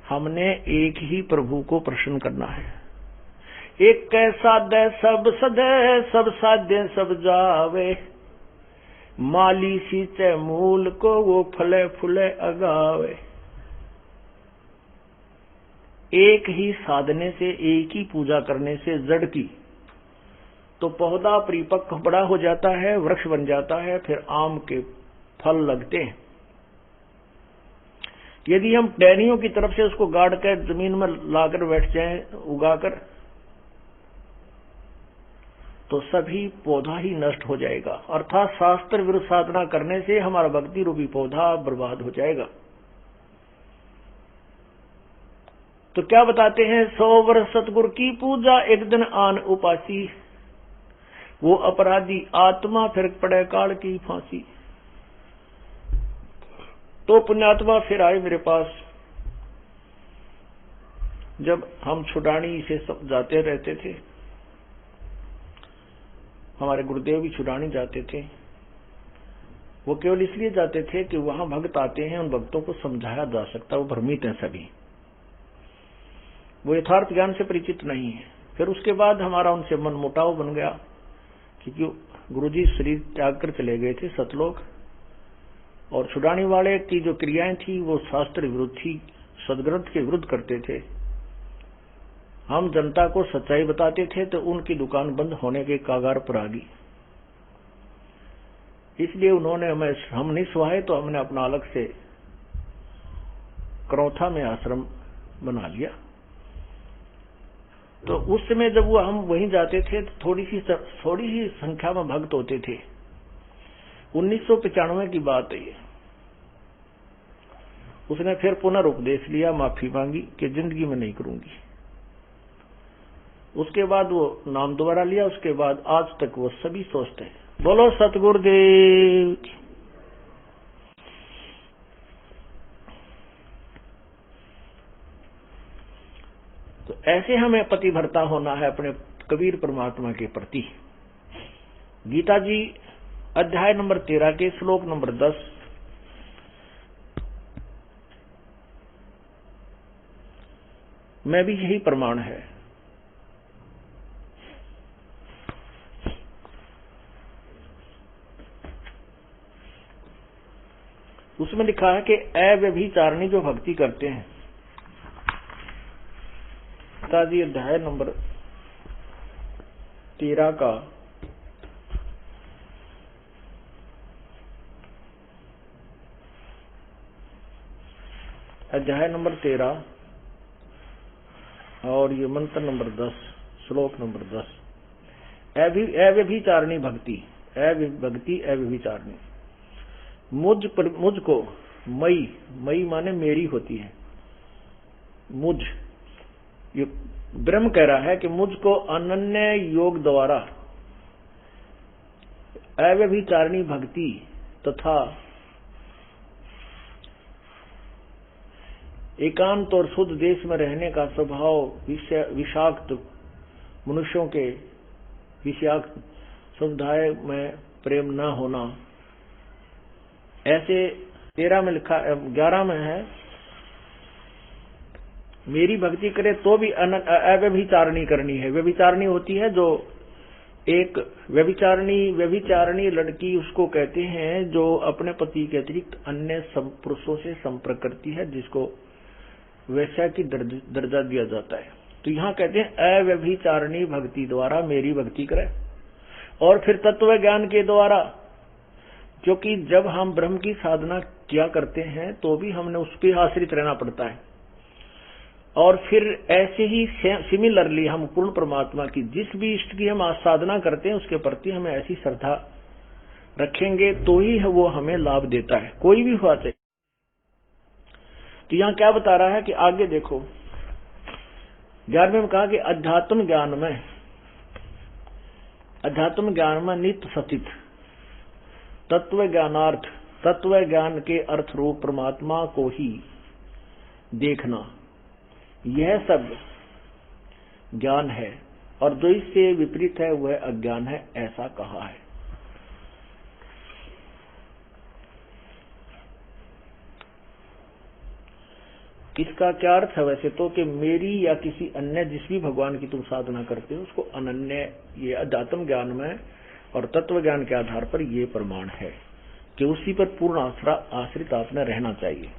हमने एक ही प्रभु को प्रसन्न करना है। एक कैसा दे सब सदे, सब साध्य सब जावे, माली सींचे मूल को वो फले फूले अगावे। एक ही साधने से, एक ही पूजा करने से जड़ की तो पौधा परिपक्व बड़ा हो जाता है, वृक्ष बन जाता है, फिर आम के फल लगते हैं। यदि हम टहनियों की तरफ से उसको गाड़ कर जमीन में लाकर बैठ जाएं उगाकर, तो सभी पौधा ही नष्ट हो जाएगा। अर्थात शास्त्र विरुद्ध साधना करने से हमारा भक्ति रूपी पौधा बर्बाद हो जाएगा। तो क्या बताते हैं, 100 वर्ष सतगुरु की पूजा, एक दिन आन उपासी, वो अपराधी आत्मा फिर पड़े काल की फांसी। तो पुण्यात्मा फिर आए मेरे पास। जब हम छुड़ानी से जाते रहते थे, हमारे गुरुदेव भी छुड़ानी जाते थे, वो केवल इसलिए जाते थे कि वहां भक्त आते हैं, उन भक्तों को समझाया जा सकता, वो भ्रमित हैं सभी, वो यथार्थ ज्ञान से परिचित नहीं है। फिर उसके बाद हमारा उनसे मन मुटाव बन गया, क्योंकि गुरुजी शरीर त्याग कर चले गए थे सतलोक, और छुड़ाने वाले की जो क्रियाएं थी वो शास्त्र विरुद्ध थी, सदग्रंथ के विरुद्ध करते थे। हम जनता को सच्चाई बताते थे तो उनकी दुकान बंद होने के कागार पर आ गई। इसलिए उन्होंने हम नहीं सुहाए, तो हमने अपना अलग से करौथा में आश्रम बना लिया। तो उस समय जब वो हम वहीं जाते थे तो थोड़ी सी संख्या में भक्त होते थे। 1995 की बात है ये। उसने फिर पुनर्उपदेश लिया, माफी मांगी कि जिंदगी में नहीं करूंगी। उसके बाद वो नाम दोबारा लिया, उसके बाद आज तक वो सभी सोचते हैं। बोलो सतगुरुदेव। तो ऐसे हमें पतिव्रता होना है अपने कबीर परमात्मा के प्रति। गीता जी अध्याय नंबर 13 के श्लोक नंबर 10, में भी यही प्रमाण है। उसमें लिखा है कि अव्यभिचारिणी जो भक्ति करते हैं, गीता जी अध्याय नंबर 13 का अध्याय नंबर 13 और ये मंत्र नंबर 10, श्लोक नंबर 10, अव्यभिचारिणी भक्ति, भक्ति अव्यभिचारिणी। मुझको मई माने मेरी होती है, मुझ, ये ब्रह्म कह रहा है कि मुझको अनन्य योग द्वारा अव्यभिचारिणी भक्ति तथा एकांत और शुद्ध देश में रहने का स्वभाव, विषाक्त मनुष्यों के विषाक्त समुदाय में प्रेम न होना, ऐसे 13 में लिखा, 11 में है, मेरी भक्ति करे तो भी अव्यभिचारिणी करनी है। व्यभिचारिणी होती है जो एक व्यभिचारिणी लड़की उसको कहते हैं जो अपने पति के अतिरिक्त अन्य पुरुषों से संपर्क करती है, जिसको वैश्या की दर्जा दिया जाता है। तो यहाँ कहते हैं अव्यभिचारिणी भक्ति द्वारा मेरी भक्ति करे। और फिर तत्व ज्ञान के द्वारा, क्योंकि जब हम ब्रह्म की साधना किया करते हैं तो भी हमने उस पर आश्रित रहना पड़ता है। और फिर ऐसे ही सिमिलरली हम पूर्ण परमात्मा की जिस भी इष्ट की हम साधना करते हैं उसके प्रति हमें ऐसी श्रद्धा रखेंगे तो ही वो हमें लाभ देता है, कोई भी हुआ चाहिए। तो यहाँ क्या बता रहा है कि आगे देखो 11वें में कहा कि अध्यात्म ज्ञान में नित्य सतित तत्व ज्ञानार्थ, तत्व ज्ञान के अर्थ रूप परमात्मा को ही देखना, यह सब ज्ञान है, और जो इससे विपरीत है वह अज्ञान है, ऐसा कहा है। इसका क्या अर्थ है वैसे तो कि मेरी या किसी अन्य जिस भी भगवान की तुम साधना करते हो उसको अनन्य, ये अध्यात्म ज्ञान में और तत्व ज्ञान के आधार पर ये प्रमाण है कि उसी पर पूर्ण आश्रित आपने रहना चाहिए।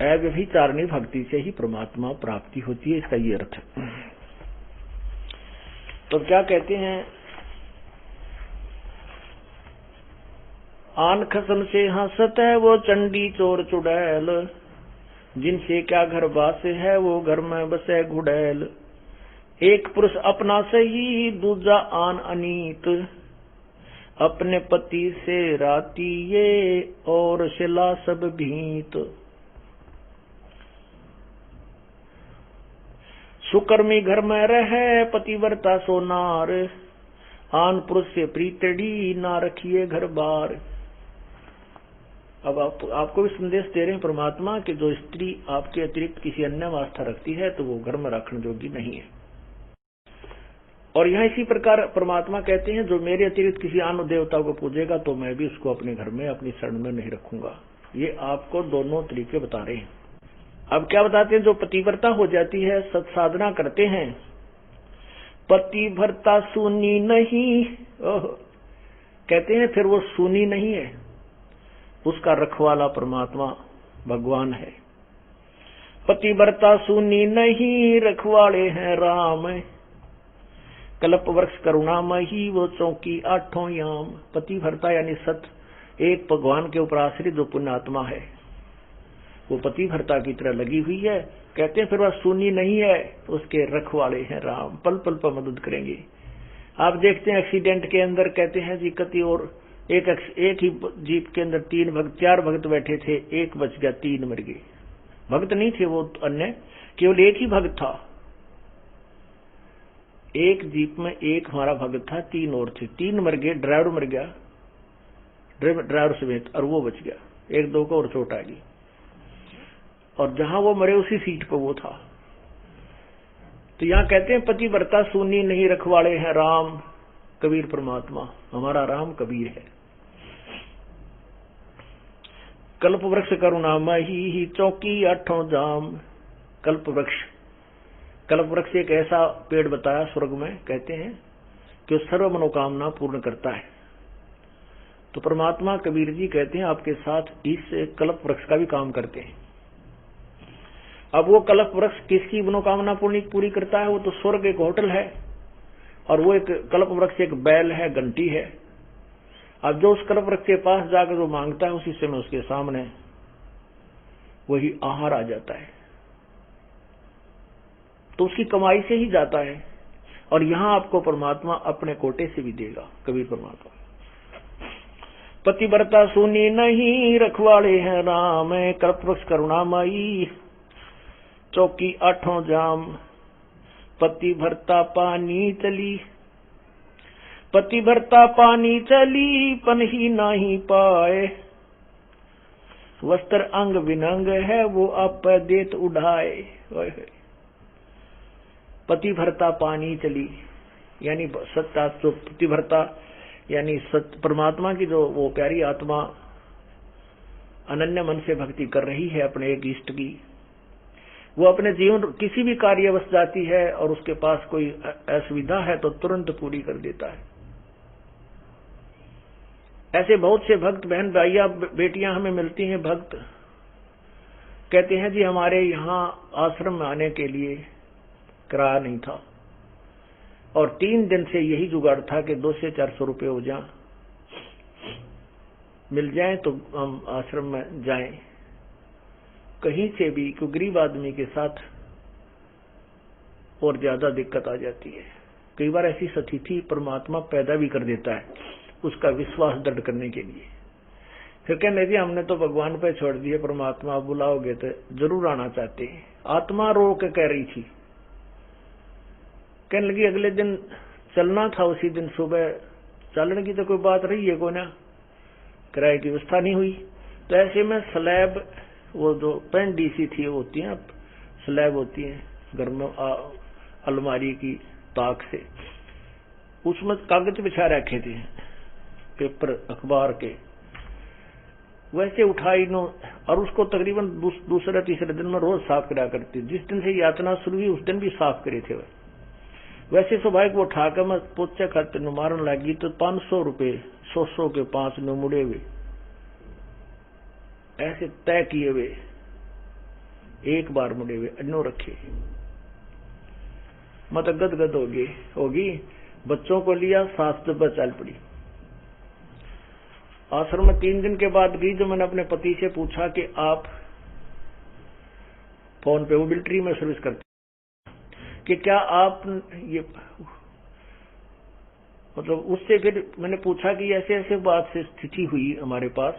अव्यभिचारिणी भक्ति से ही परमात्मा प्राप्ति होती है, इसका ये अर्थ है। तो क्या कहते हैं, आन खसम से हंसत है वो चंडी चोर चुड़ैल, जिनसे क्या घर बास है वो घर में बसे घुड़ैल। एक पुरुष अपना सही दूजा आन अनीत, अपने पति से राती ये और शिला सब भीत। सुकर्मी घर में रहे पतिव्रता सोनार, आन पुरुष से प्रीतड़ी ना रखिए घर बार। अब आपको भी संदेश दे रहे हैं परमात्मा कि जो स्त्री आपके अतिरिक्त किसी अन्य में आस्था रखती है तो वो घर में रखने योग्य नहीं है। और यहाँ इसी प्रकार परमात्मा कहते हैं जो मेरे अतिरिक्त किसी अन्य देवता को पूजेगा तो मैं भी उसको अपने घर में अपनी शरण में नहीं रखूंगा। ये आपको दोनों तरीके बता रहे हैं। अब क्या बताते हैं, जो पतिव्रता हो जाती है, सत्साधना करते हैं, पतिव्रता सुनी नहीं, कहते हैं फिर वो सुनी नहीं है, उसका रखवाला परमात्मा भगवान है। पतिव्रता सुनी नहीं रखवाले हैं राम, कल्प वृक्ष करुणामयी वो चौकी आठों याम। पतिव्रता यानी सत, एक भगवान के ऊपर आश्रित जो पुण्यात्मा है वो पतिव्रता की तरह लगी हुई है। कहते हैं फिर वह सुनी नहीं है, उसके रखवाले हैं राम, पल पल पर मदद करेंगे। आप देखते हैं एक्सीडेंट के अंदर कहते हैं जी कति और एक ही जीप के अंदर 4 भक्त बैठे थे, एक बच गया, 3 मर गए। भक्त नहीं थे वो अन्य, केवल एक ही भक्त था। एक जीप में एक हमारा भक्त था, 3 और थे, 3 मर गए, ड्राइवर मर गया, ड्राइवर समेत, और वो बच गया, 1-2 को और चोट आ गई। और जहां वो मरे उसी सीट पर वो था। तो यहाँ कहते हैं पतिव्रता सुनी नहीं रखवाले हैं राम, कबीर परमात्मा, हमारा राम कबीर है। कल्प वृक्ष करुणामयी चौकी आठों जाम। कल्प वृक्ष एक ऐसा पेड़ बताया स्वर्ग में, कहते हैं कि वो सर्व मनोकामना पूर्ण करता है। तो परमात्मा कबीर जी कहते हैं आपके साथ इस कल्प वृक्ष का भी काम करते हैं। अब वो कल्प वृक्ष किसकी मनोकामना पूरी करता है? वो तो स्वर्ग एक होटल है, और वो एक कल्प वृक्ष एक बैल है, घंटी है। अब जो उस कल्प वृक्ष के पास जाकर जो मांगता है उसी समय उसके सामने वही आहार आ जाता है। तो उसकी कमाई से ही जाता है, और यहां आपको परमात्मा अपने कोटे से भी देगा। कबीर परमात्मा पतिव्रता सुनी नहीं रखवाले हैं राम, कल्प वृक्ष करुणामयी चौकी आठों जाम। पतिव्रता पानी चली, पतिव्रता पानी चली पन ही नहीं पाए। वस्त्र अंग विनंग है वो आप देत उड़ाए। पतिव्रता पानी चली यानी सत्ता, जो पतिव्रता यानी सत्य परमात्मा की जो वो प्यारी आत्मा अनन्य मन से भक्ति कर रही है अपने एक इष्ट की, वो अपने जीवन किसी भी कार्यवश जाती है और उसके पास कोई असुविधा है तो तुरंत पूरी कर देता है। ऐसे बहुत से भक्त बहन भाइयां बेटियां हमें मिलती हैं। भक्त कहते हैं जी हमारे यहाँ आश्रम में आने के लिए किराया नहीं था, और 3 दिन से यही जुगाड़ था कि 200 से 400 रुपये हो जाए, मिल जाए तो हम आश्रम में जाएं। कहीं से भी कोई गरीब आदमी के साथ और ज्यादा दिक्कत आ जाती है। कई बार ऐसी स्थिति परमात्मा पैदा भी कर देता है। उसका विश्वास दृढ़ करने के लिए। फिर कहने लगी हमने तो भगवान पे छोड़ दिए, परमात्मा आप बुलाओगे तो जरूर आना चाहते हैं। आत्मा रो के कह रही थी। कहने लगी अगले दिन चलना था, उसी दिन सुबह चलने की तो कोई बात रही है को ना, किराए की व्यवस्था नहीं हुई। तो ऐसे में स्लैब, वो जो पेंडीसी थी होती है, स्लैब होती है घर में अलमारी की ताक से, उसमें कागज बिछा रखे थे पेपर अखबार के, वैसे उठाई नो और उसको तकरीबन दूसरे तीसरे दिन में रोज साफ करा करती। जिस दिन से यातना शुरू हुई उस दिन भी साफ करे थे। वैसे स्वाभाविक वो उठाकर मैं पोचे खाते नु मारन लगी तो 500 रुपए 100 के 5 नु मुड़े हुए ऐसे तय किए हुए, एक बार मुड़े हुए अन्नो रखे। मत गदगद होगी। बच्चों को लिया, सास जब चल पड़ी। आश्रम में 3 दिन के बाद गई। जो मैंने अपने पति से पूछा कि आप फोन पे वो मिलिट्री में सर्विस करते कि क्या आप ये, मतलब उससे फिर मैंने पूछा कि ऐसे ऐसे बात से स्थिति हुई हमारे पास,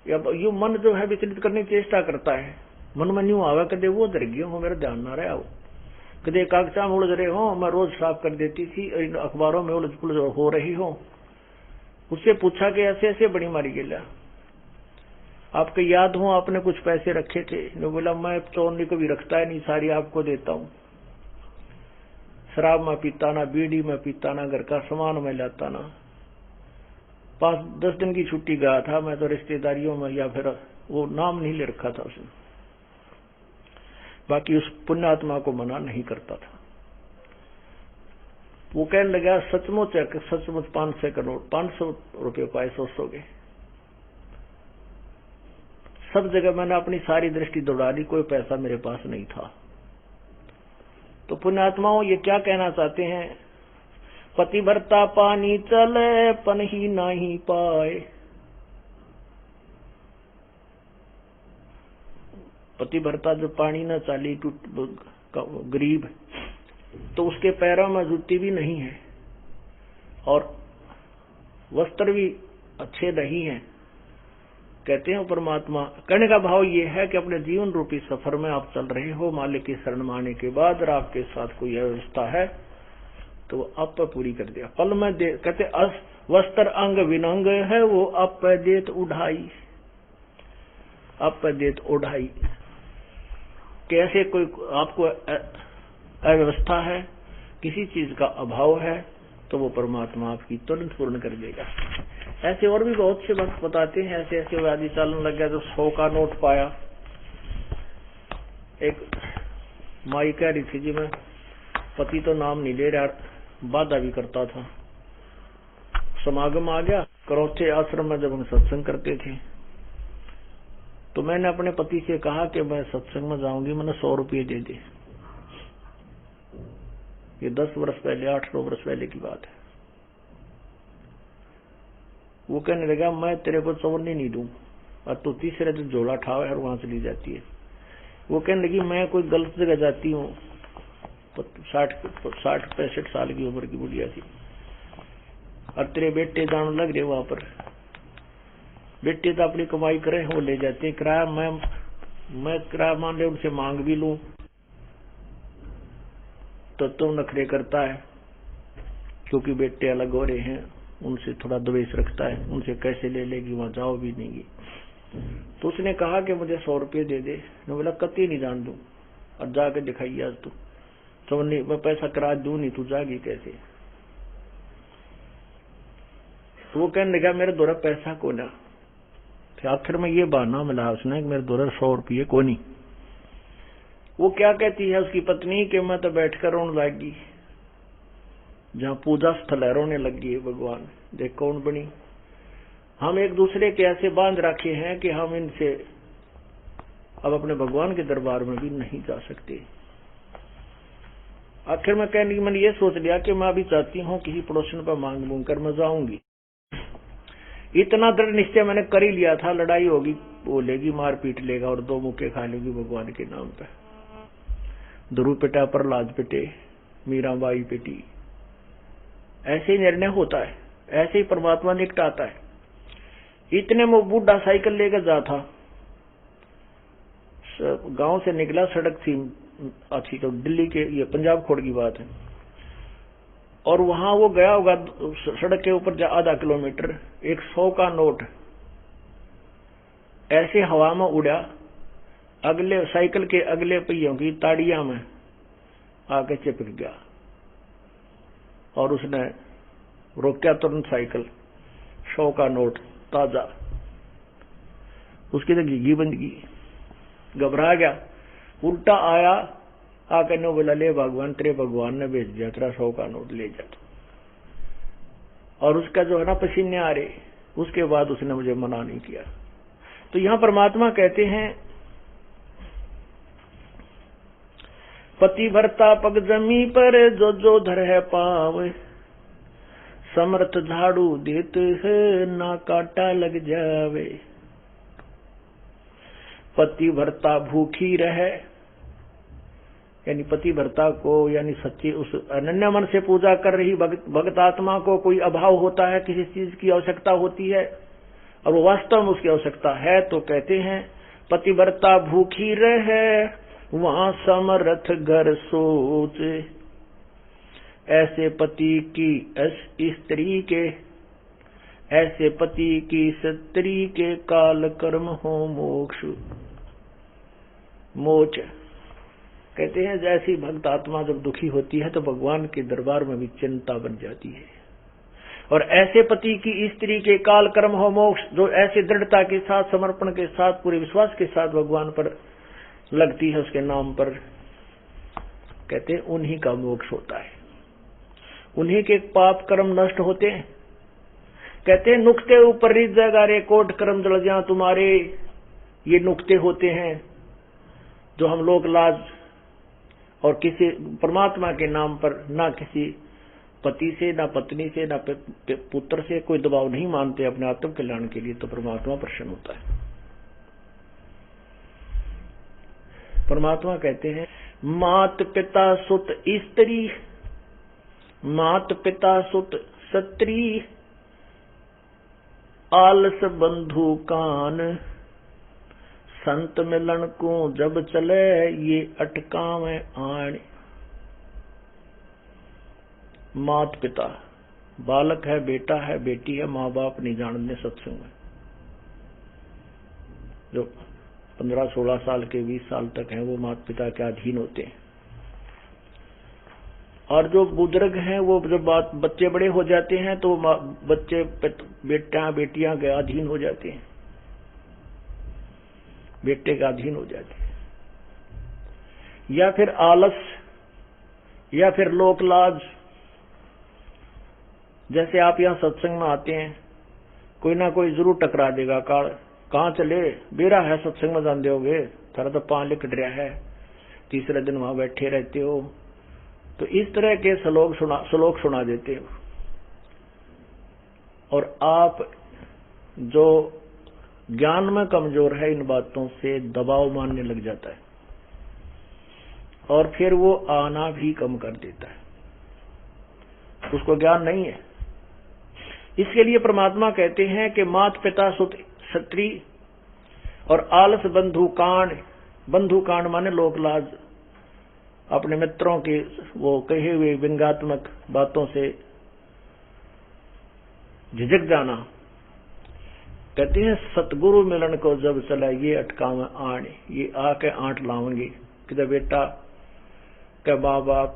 या यू मन जो है विचलित करने की चेष्टा करता है। मन में न्यू आवा कदे वो डर गया हो, मेरा ध्यान ना रहा हो, कदे कागजा में उलझ रहे हो, मैं रोज साफ कर देती थी, अखबारों में उलझ पुलझ हो रही हो। उससे पूछा कि ऐसे ऐसे बड़ी मारी गेला, आपको याद हो आपने कुछ पैसे रखे थे? ने बोला मैं तो उन्हीं को भी रखता है नहीं, सारी आपको देता हूँ। शराब में पीता ना, बीड़ी में पीता ना, घर का सामान में लाता ना। 5-10 दिन की छुट्टी गया था मैं तो रिश्तेदारियों में, या फिर वो नाम नहीं ले रखा था उसने। बाकी उस पुण्यात्मा को मना नहीं करता था। वो कहने लगा सचमुच 500 रुपये पाए 100 के। सब जगह मैंने अपनी सारी दृष्टि दौड़ा दी, कोई पैसा मेरे पास नहीं था। तो पुण्यात्माओं ये क्या कहना चाहते हैं? पतिव्रता पानी चले पन ही नहीं पाए। पतिव्रता जो पानी न चाली गरीब, तो उसके पैरों में जूती भी नहीं है और वस्त्र भी अच्छे नहीं है। कहते हैं परमात्मा, कहने का भाव ये है कि अपने जीवन रूपी सफर में आप चल रहे हो, मालिक की शरण में आने के बाद और आपके साथ कोई व्यवस्था है तो वो आप पर पूरी कर दिया। पल में दे, कहते वस्त्र अंग विनंग है वो आप पे देत उढ़ाई, आप पे देत उढ़ाई। कैसे कोई आपको अव्यवस्था है, किसी चीज का अभाव है, तो वो परमात्मा आपकी तुरंत पूर्ण कर देगा। ऐसे और भी बहुत से वक्त बताते हैं। ऐसे ऐसे व्याधि चलन लग गया तो 100 का नोट पाया। एक माई कह रही थी जी मैं पति तो नाम नहीं ले रहा, बाधा भी करता था। समागम आ गया, करौथे आश्रम में जब हम सत्संग करते थे तो मैंने अपने पति से कहा कि मैं सत्संग में जाऊंगी, मैंने 100 रुपये दे दे। ये 10 वर्ष पहले, 8-9 वर्ष पहले की बात है। वो कहने लगा मैं तेरे को 54 नहीं दूं, और तू तीसरे दिन झोला ठावे और वहां चली जाती है। वो कहने लगी मैं कोई गलत जगह जाती हूँ, 60-65 साल की उम्र की बुढ़िया थी, और तेरे बेटे जान लग रहे वहां पर। बेटे तो अपनी कमाई करे, वो ले जाते हैं किराया। मैं किराया मान ले उनसे मांग भी लूं तो तुम नखरे करता है, क्योंकि बेटे अलग हो रहे हैं, उनसे थोड़ा द्वेष रखता है, उनसे कैसे ले लेगी, वहां जाओ भी नहीं। तो उसने कहा कि मुझे 100 रुपये दे दे। मैं बोला कति नहीं जान दूं, और जाके दिखाई आज तू तो नहीं, मैं पैसा करा दूं नहीं, तू जागी कैसे? तो वो कहने लगा मेरे द्वारा पैसा को ना। फिर आखिर में ये बहाना मिला उसने कि मेरे द्वारा 100 रुपये को नहीं। वो क्या कहती है उसकी पत्नी कि मैं तो बैठकर रोने लगी, जहां पूजा स्थल है रोने लगी है भगवान, देख कौन बनी। हम एक दूसरे के ऐसे बांध रखे हैं कि हम इनसे अब अपने भगवान के दरबार में भी नहीं जा सकते। आखिर में कहने की मैंने ये सोच लिया कि मैं अभी चाहती हूँ किसी पड़ोसन पर मांग मूंग कर मैं जाऊंगी। इतना दृढ़ निश्चय मैंने कर ही लिया था, लड़ाई होगी, बोलेगी, मार पीट लेगा और 2 मुक्के खा लेगी भगवान के नाम पे। ध्रुव पिटा, प्रहलाद पिटे, मीराबाई पिटी, ऐसे निर्णय होता है। ऐसे ही परमात्मा निकटाता है। इतने में बूढ़ा साइकिल लेकर जा था, गांव से निकला, सड़क थी अच्छी, तो दिल्ली के, ये पंजाब खोड़ की बात है, और वहां वो गया होगा सड़क के ऊपर आधा किलोमीटर, एक 100 का नोट ऐसे हवा में उड़ा, अगले साइकिल के अगले पहियों की ताड़ियां में आके चिपक गया, और उसने रोका तुरंत साइकिल। 100 का नोट ताजा, उसकी तो घिघी बंद की, घबरा गया, उल्टा आया, आकर ने बोला ले भगवान, तेरे भगवान ने भेज दिया, तेरा 100 का नोट ले जा। और उसका जो है ना पसीने आ रहे, उसके बाद उसने मुझे मना नहीं किया। तो यहां परमात्मा कहते हैं पति भरता पग जमी पर जो जो धर है पाव, समर्थ झाड़ू देते है ना काटा लग जावे। पति भरता भूखी रहे, यानी पति भरता को, यानी सच्ची उस अनन्य मन से पूजा कर रही भक्त आत्मा को कोई अभाव होता है, किसी चीज की आवश्यकता होती है और वो वास्तव में उसकी आवश्यकता है, तो कहते हैं पति भरता भूखी रहे वहां समर्थ घर सोच। ऐसे पति की स्त्री के, ऐसे पति की स्त्री के काल कर्म हो मोक्ष मोच। कहते हैं जैसी भक्त आत्मा जब दुखी होती है तो भगवान के दरबार में भी चिंता बन जाती है। और ऐसे पति की स्त्री के काल कर्म हो मोक्ष, जो ऐसे दृढ़ता के साथ, समर्पण के साथ, पूरे विश्वास के साथ भगवान पर लगती है, उसके नाम पर, कहते हैं उन्हीं का मोक्ष होता है, उन्हीं के पाप कर्म नष्ट होते हैं। कहते हैं नुक्ते ऊपर रिज जगा रे कोट कर्म जल जा तुम्हारे। ये नुक्ते होते हैं जो हम लोग लाज और किसी परमात्मा के नाम पर ना किसी पति से, ना पत्नी से, ना पुत्र से कोई दबाव नहीं मानते अपने आत्म कल्याण के लिए, तो परमात्मा प्रसन्न होता है। परमात्मा कहते हैं मात पिता सुत स्त्री, मात पिता सुत सत्री, आलस बंधु कान, संत मिलन को जब चले ये अटकावे आण। मात पिता, बालक है, बेटा है, बेटी है, माँ बाप नहीं जानते सत्संग में, जो 15-16 साल के 20 साल तक हैं वो माता पिता के अधीन होते हैं। और जो बुजुर्ग हैं वो जब बच्चे बड़े हो जाते हैं तो बच्चे बेटियां के अधीन हो जाते हैं, बेटे का अधीन हो जाते हैं। या फिर आलस, या फिर लोक लाज। जैसे आप यहाँ सत्संग में आते हैं, कोई ना कोई जरूर टकरा देगा, कहाँ चले, बेरा है सत्संग में जान दोगे, तारा तो पान लिख रहा है, तीसरे दिन वहां बैठे रहते हो। तो इस तरह के श्लोक सुना देते हो, और आप जो ज्ञान में कमजोर है इन बातों से दबाव मानने लग जाता है, और फिर वो आना भी कम कर देता है, उसको ज्ञान नहीं है। इसके लिए परमात्मा कहते हैं कि मात पिता सुत स्त्री और आलस बंधु कांड। बंधु कांड माने लोक लाज, अपने मित्रों के वो कहे हुए व्यंग्यात्मक बातों से झिझक जाना। कहते हैं सतगुरु मिलन को जब चला ये अटकावे आण, ये आके आंट लावेंगे कि बेटा क्या माँ बाप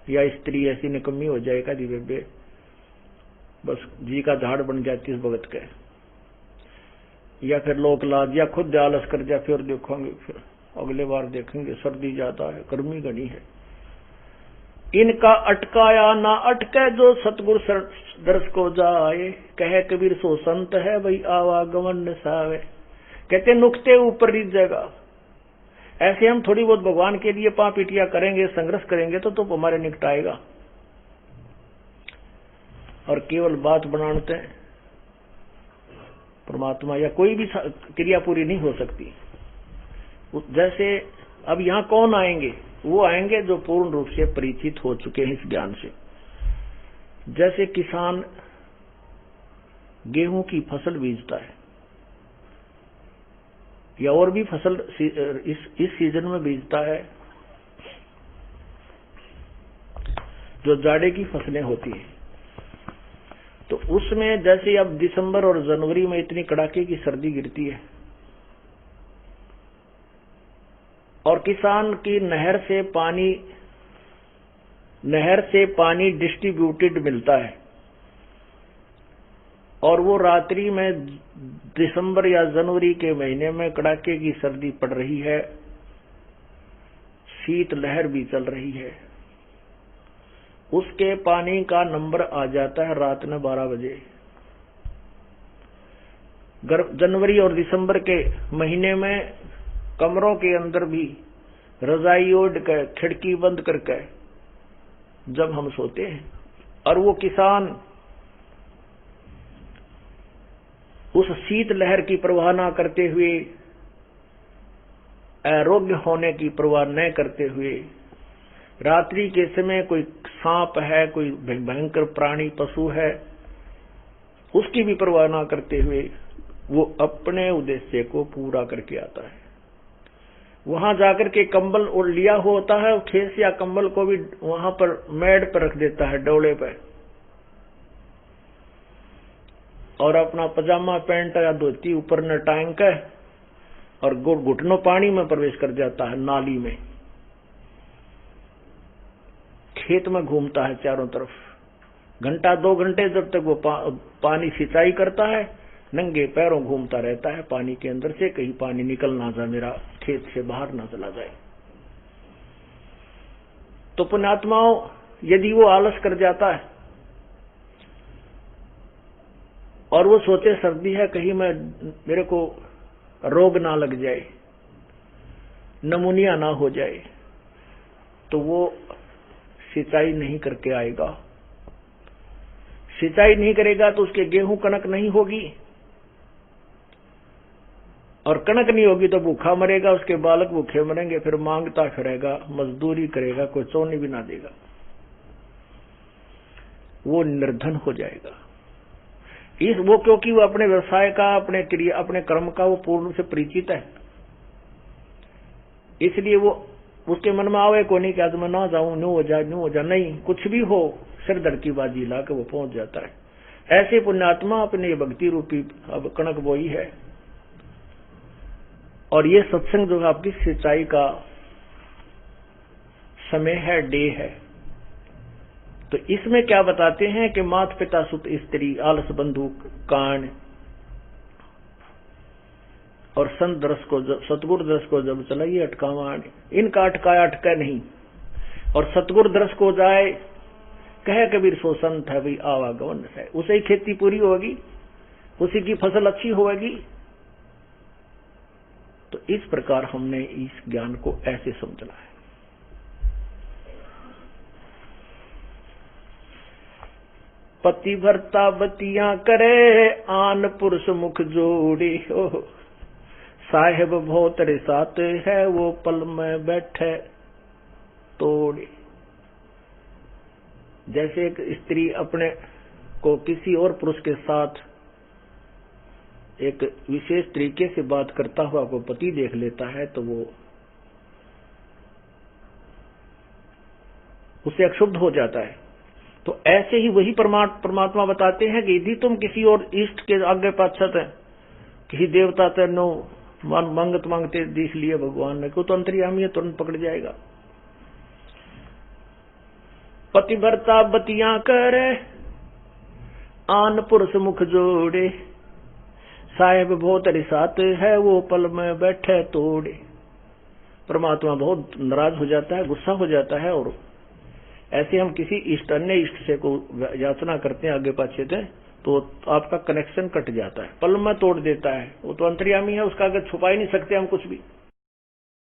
या स्त्री ऐसी निकम्मी हो जाए का दी बेबे, बस जी का झाड़ बन जाती इस भगत के, या फिर लोक लाज, या खुद आलस कर जाए, फिर देखोगे, फिर अगले बार देखेंगे, सर्दी ज्यादा है, गर्मी घनी है। इनका अटकाया ना अटके जो सतगुरु दर्श को जाए, कहे कबीर सो संत है वही आवागमन निसावे। कहते नुक्ते ऊपर रिझ जाएगा। ऐसे हम थोड़ी बहुत भगवान के लिए पापीटिया करेंगे, संघर्ष करेंगे तो हमारे निकट आएगा, और केवल बात बनाते हैं परमात्मा या कोई भी क्रिया पूरी नहीं हो सकती। जैसे अब यहाँ कौन आएंगे, वो आएंगे जो पूर्ण रूप से परिचित हो चुके हैं इस ज्ञान से। जैसे किसान गेहूं की फसल बीजता है या और भी फसल इस सीजन में बीजता है, जो जाड़े की फसलें होती हैं। तो उसमें जैसे अब दिसंबर और जनवरी में इतनी कड़ाके की सर्दी गिरती है और किसान की नहर से पानी डिस्ट्रीब्यूटेड मिलता है और वो रात्रि में दिसंबर या जनवरी के महीने में कड़ाके की सर्दी पड़ रही है, शीत लहर भी चल रही है, उसके पानी का नंबर आ जाता है रात में 12 बजे। जनवरी और दिसंबर के महीने में कमरों के अंदर भी रजाई ओढ़ कर खिड़की बंद करके जब हम सोते हैं और वो किसान उस शीत लहर की परवाह न करते हुए, आरोग्य होने की परवाह न करते हुए, रात्रि के समय कोई सांप है, कोई भयंकर प्राणी पशु है, उसकी भी परवाह न करते हुए वो अपने उद्देश्य को पूरा करके आता है। वहां जाकर के कंबल और लिया होता है, खेस या कंबल को भी वहां पर मेड पर रख देता है, डोले पर, और अपना पजामा पैंट या धोती ऊपर न टांग कर और घुटनों पानी में प्रवेश कर जाता है, नाली में। खेत में घूमता है चारों तरफ, घंटा 2 घंटे जब तक वो पानी सिंचाई करता है, नंगे पैरों घूमता रहता है पानी के अंदर से, कहीं पानी निकल ना जाए, मेरा खेत से बाहर ना चला जाए। तो पुण्यात्माओं, यदि वो आलस कर जाता है और वो सोचे सर्दी है, कहीं मेरे को रोग ना लग जाए, नमूनिया ना हो जाए, तो वो सिंचाई नहीं करके आएगा। सिंचाई नहीं करेगा तो उसके गेहूं कणक नहीं होगी, और कणक नहीं होगी तो भूखा मरेगा, उसके बालक भूखे मरेंगे, फिर मांगता फिरेगा, मजदूरी करेगा, कोई चौनी भी ना देगा, वो निर्धन हो जाएगा। वो क्योंकि वो अपने व्यवसाय का, अपने क्रिया, अपने कर्म का वो पूर्ण से परिचित है, इसलिए वो उसके मन में आवे को नहीं कि आज मैं ना जाऊं, न्यू हो जा, नहीं, कुछ भी हो, सिरदर्द की बाजी ला के वो पहुंच जाता है। ऐसे पुण्यात्मा अपने भक्ति रूपी अब कणक बोई है, और ये सत्संग जो आपकी सिंचाई का समय है, डे है। तो इसमें क्या बताते हैं कि माता पिता सुत स्त्री आलस बंधु कान और संत दरस को, सतगुरु दरस को जब चलाइए अटकावान, इनका अटकाया अटका नहीं, और सतगुरु दरस को जाए कहे कबीर सो संत है भाई आवागमन है, उसे ही खेती पूरी होगी, उसी की फसल अच्छी होगी। तो इस प्रकार हमने इस ज्ञान को ऐसे समझना है। पति भरता बतियां करे, आन पुरुष मुख जोड़े, साहेब बहुत रिसात है, वो पल में बैठे तोड़े। जैसे एक स्त्री अपने को किसी और पुरुष के साथ एक विशेष तरीके से बात करता हुआ को पति देख लेता है, तो वो उसे अक्षुब्ध हो जाता है। तो ऐसे ही वही परमात्मा बताते हैं कि यदि तुम किसी और इष्ट के आगे पाछत है, किसी देवता तेनो मंगत मांगते देख लिए भगवान ने, को तो अंतर्यामी है, तुरंत पकड़ जाएगा। पतिव्रता बतियां करे, आन पुरुष मुख जोड़े, साहेब बहुत रिसात है, वो पल में बैठे तोड़े। परमात्मा बहुत नाराज हो जाता है, गुस्सा हो जाता है, और ऐसे हम किसी इष्ट, अन्य इष्ट से को याचना करते हैं आगे पाछे से, तो आपका कनेक्शन कट जाता है, पल में तोड़ देता है। वो तो अंतर्यामी है, उसका आगे छुपा ही नहीं सकते हम कुछ भी।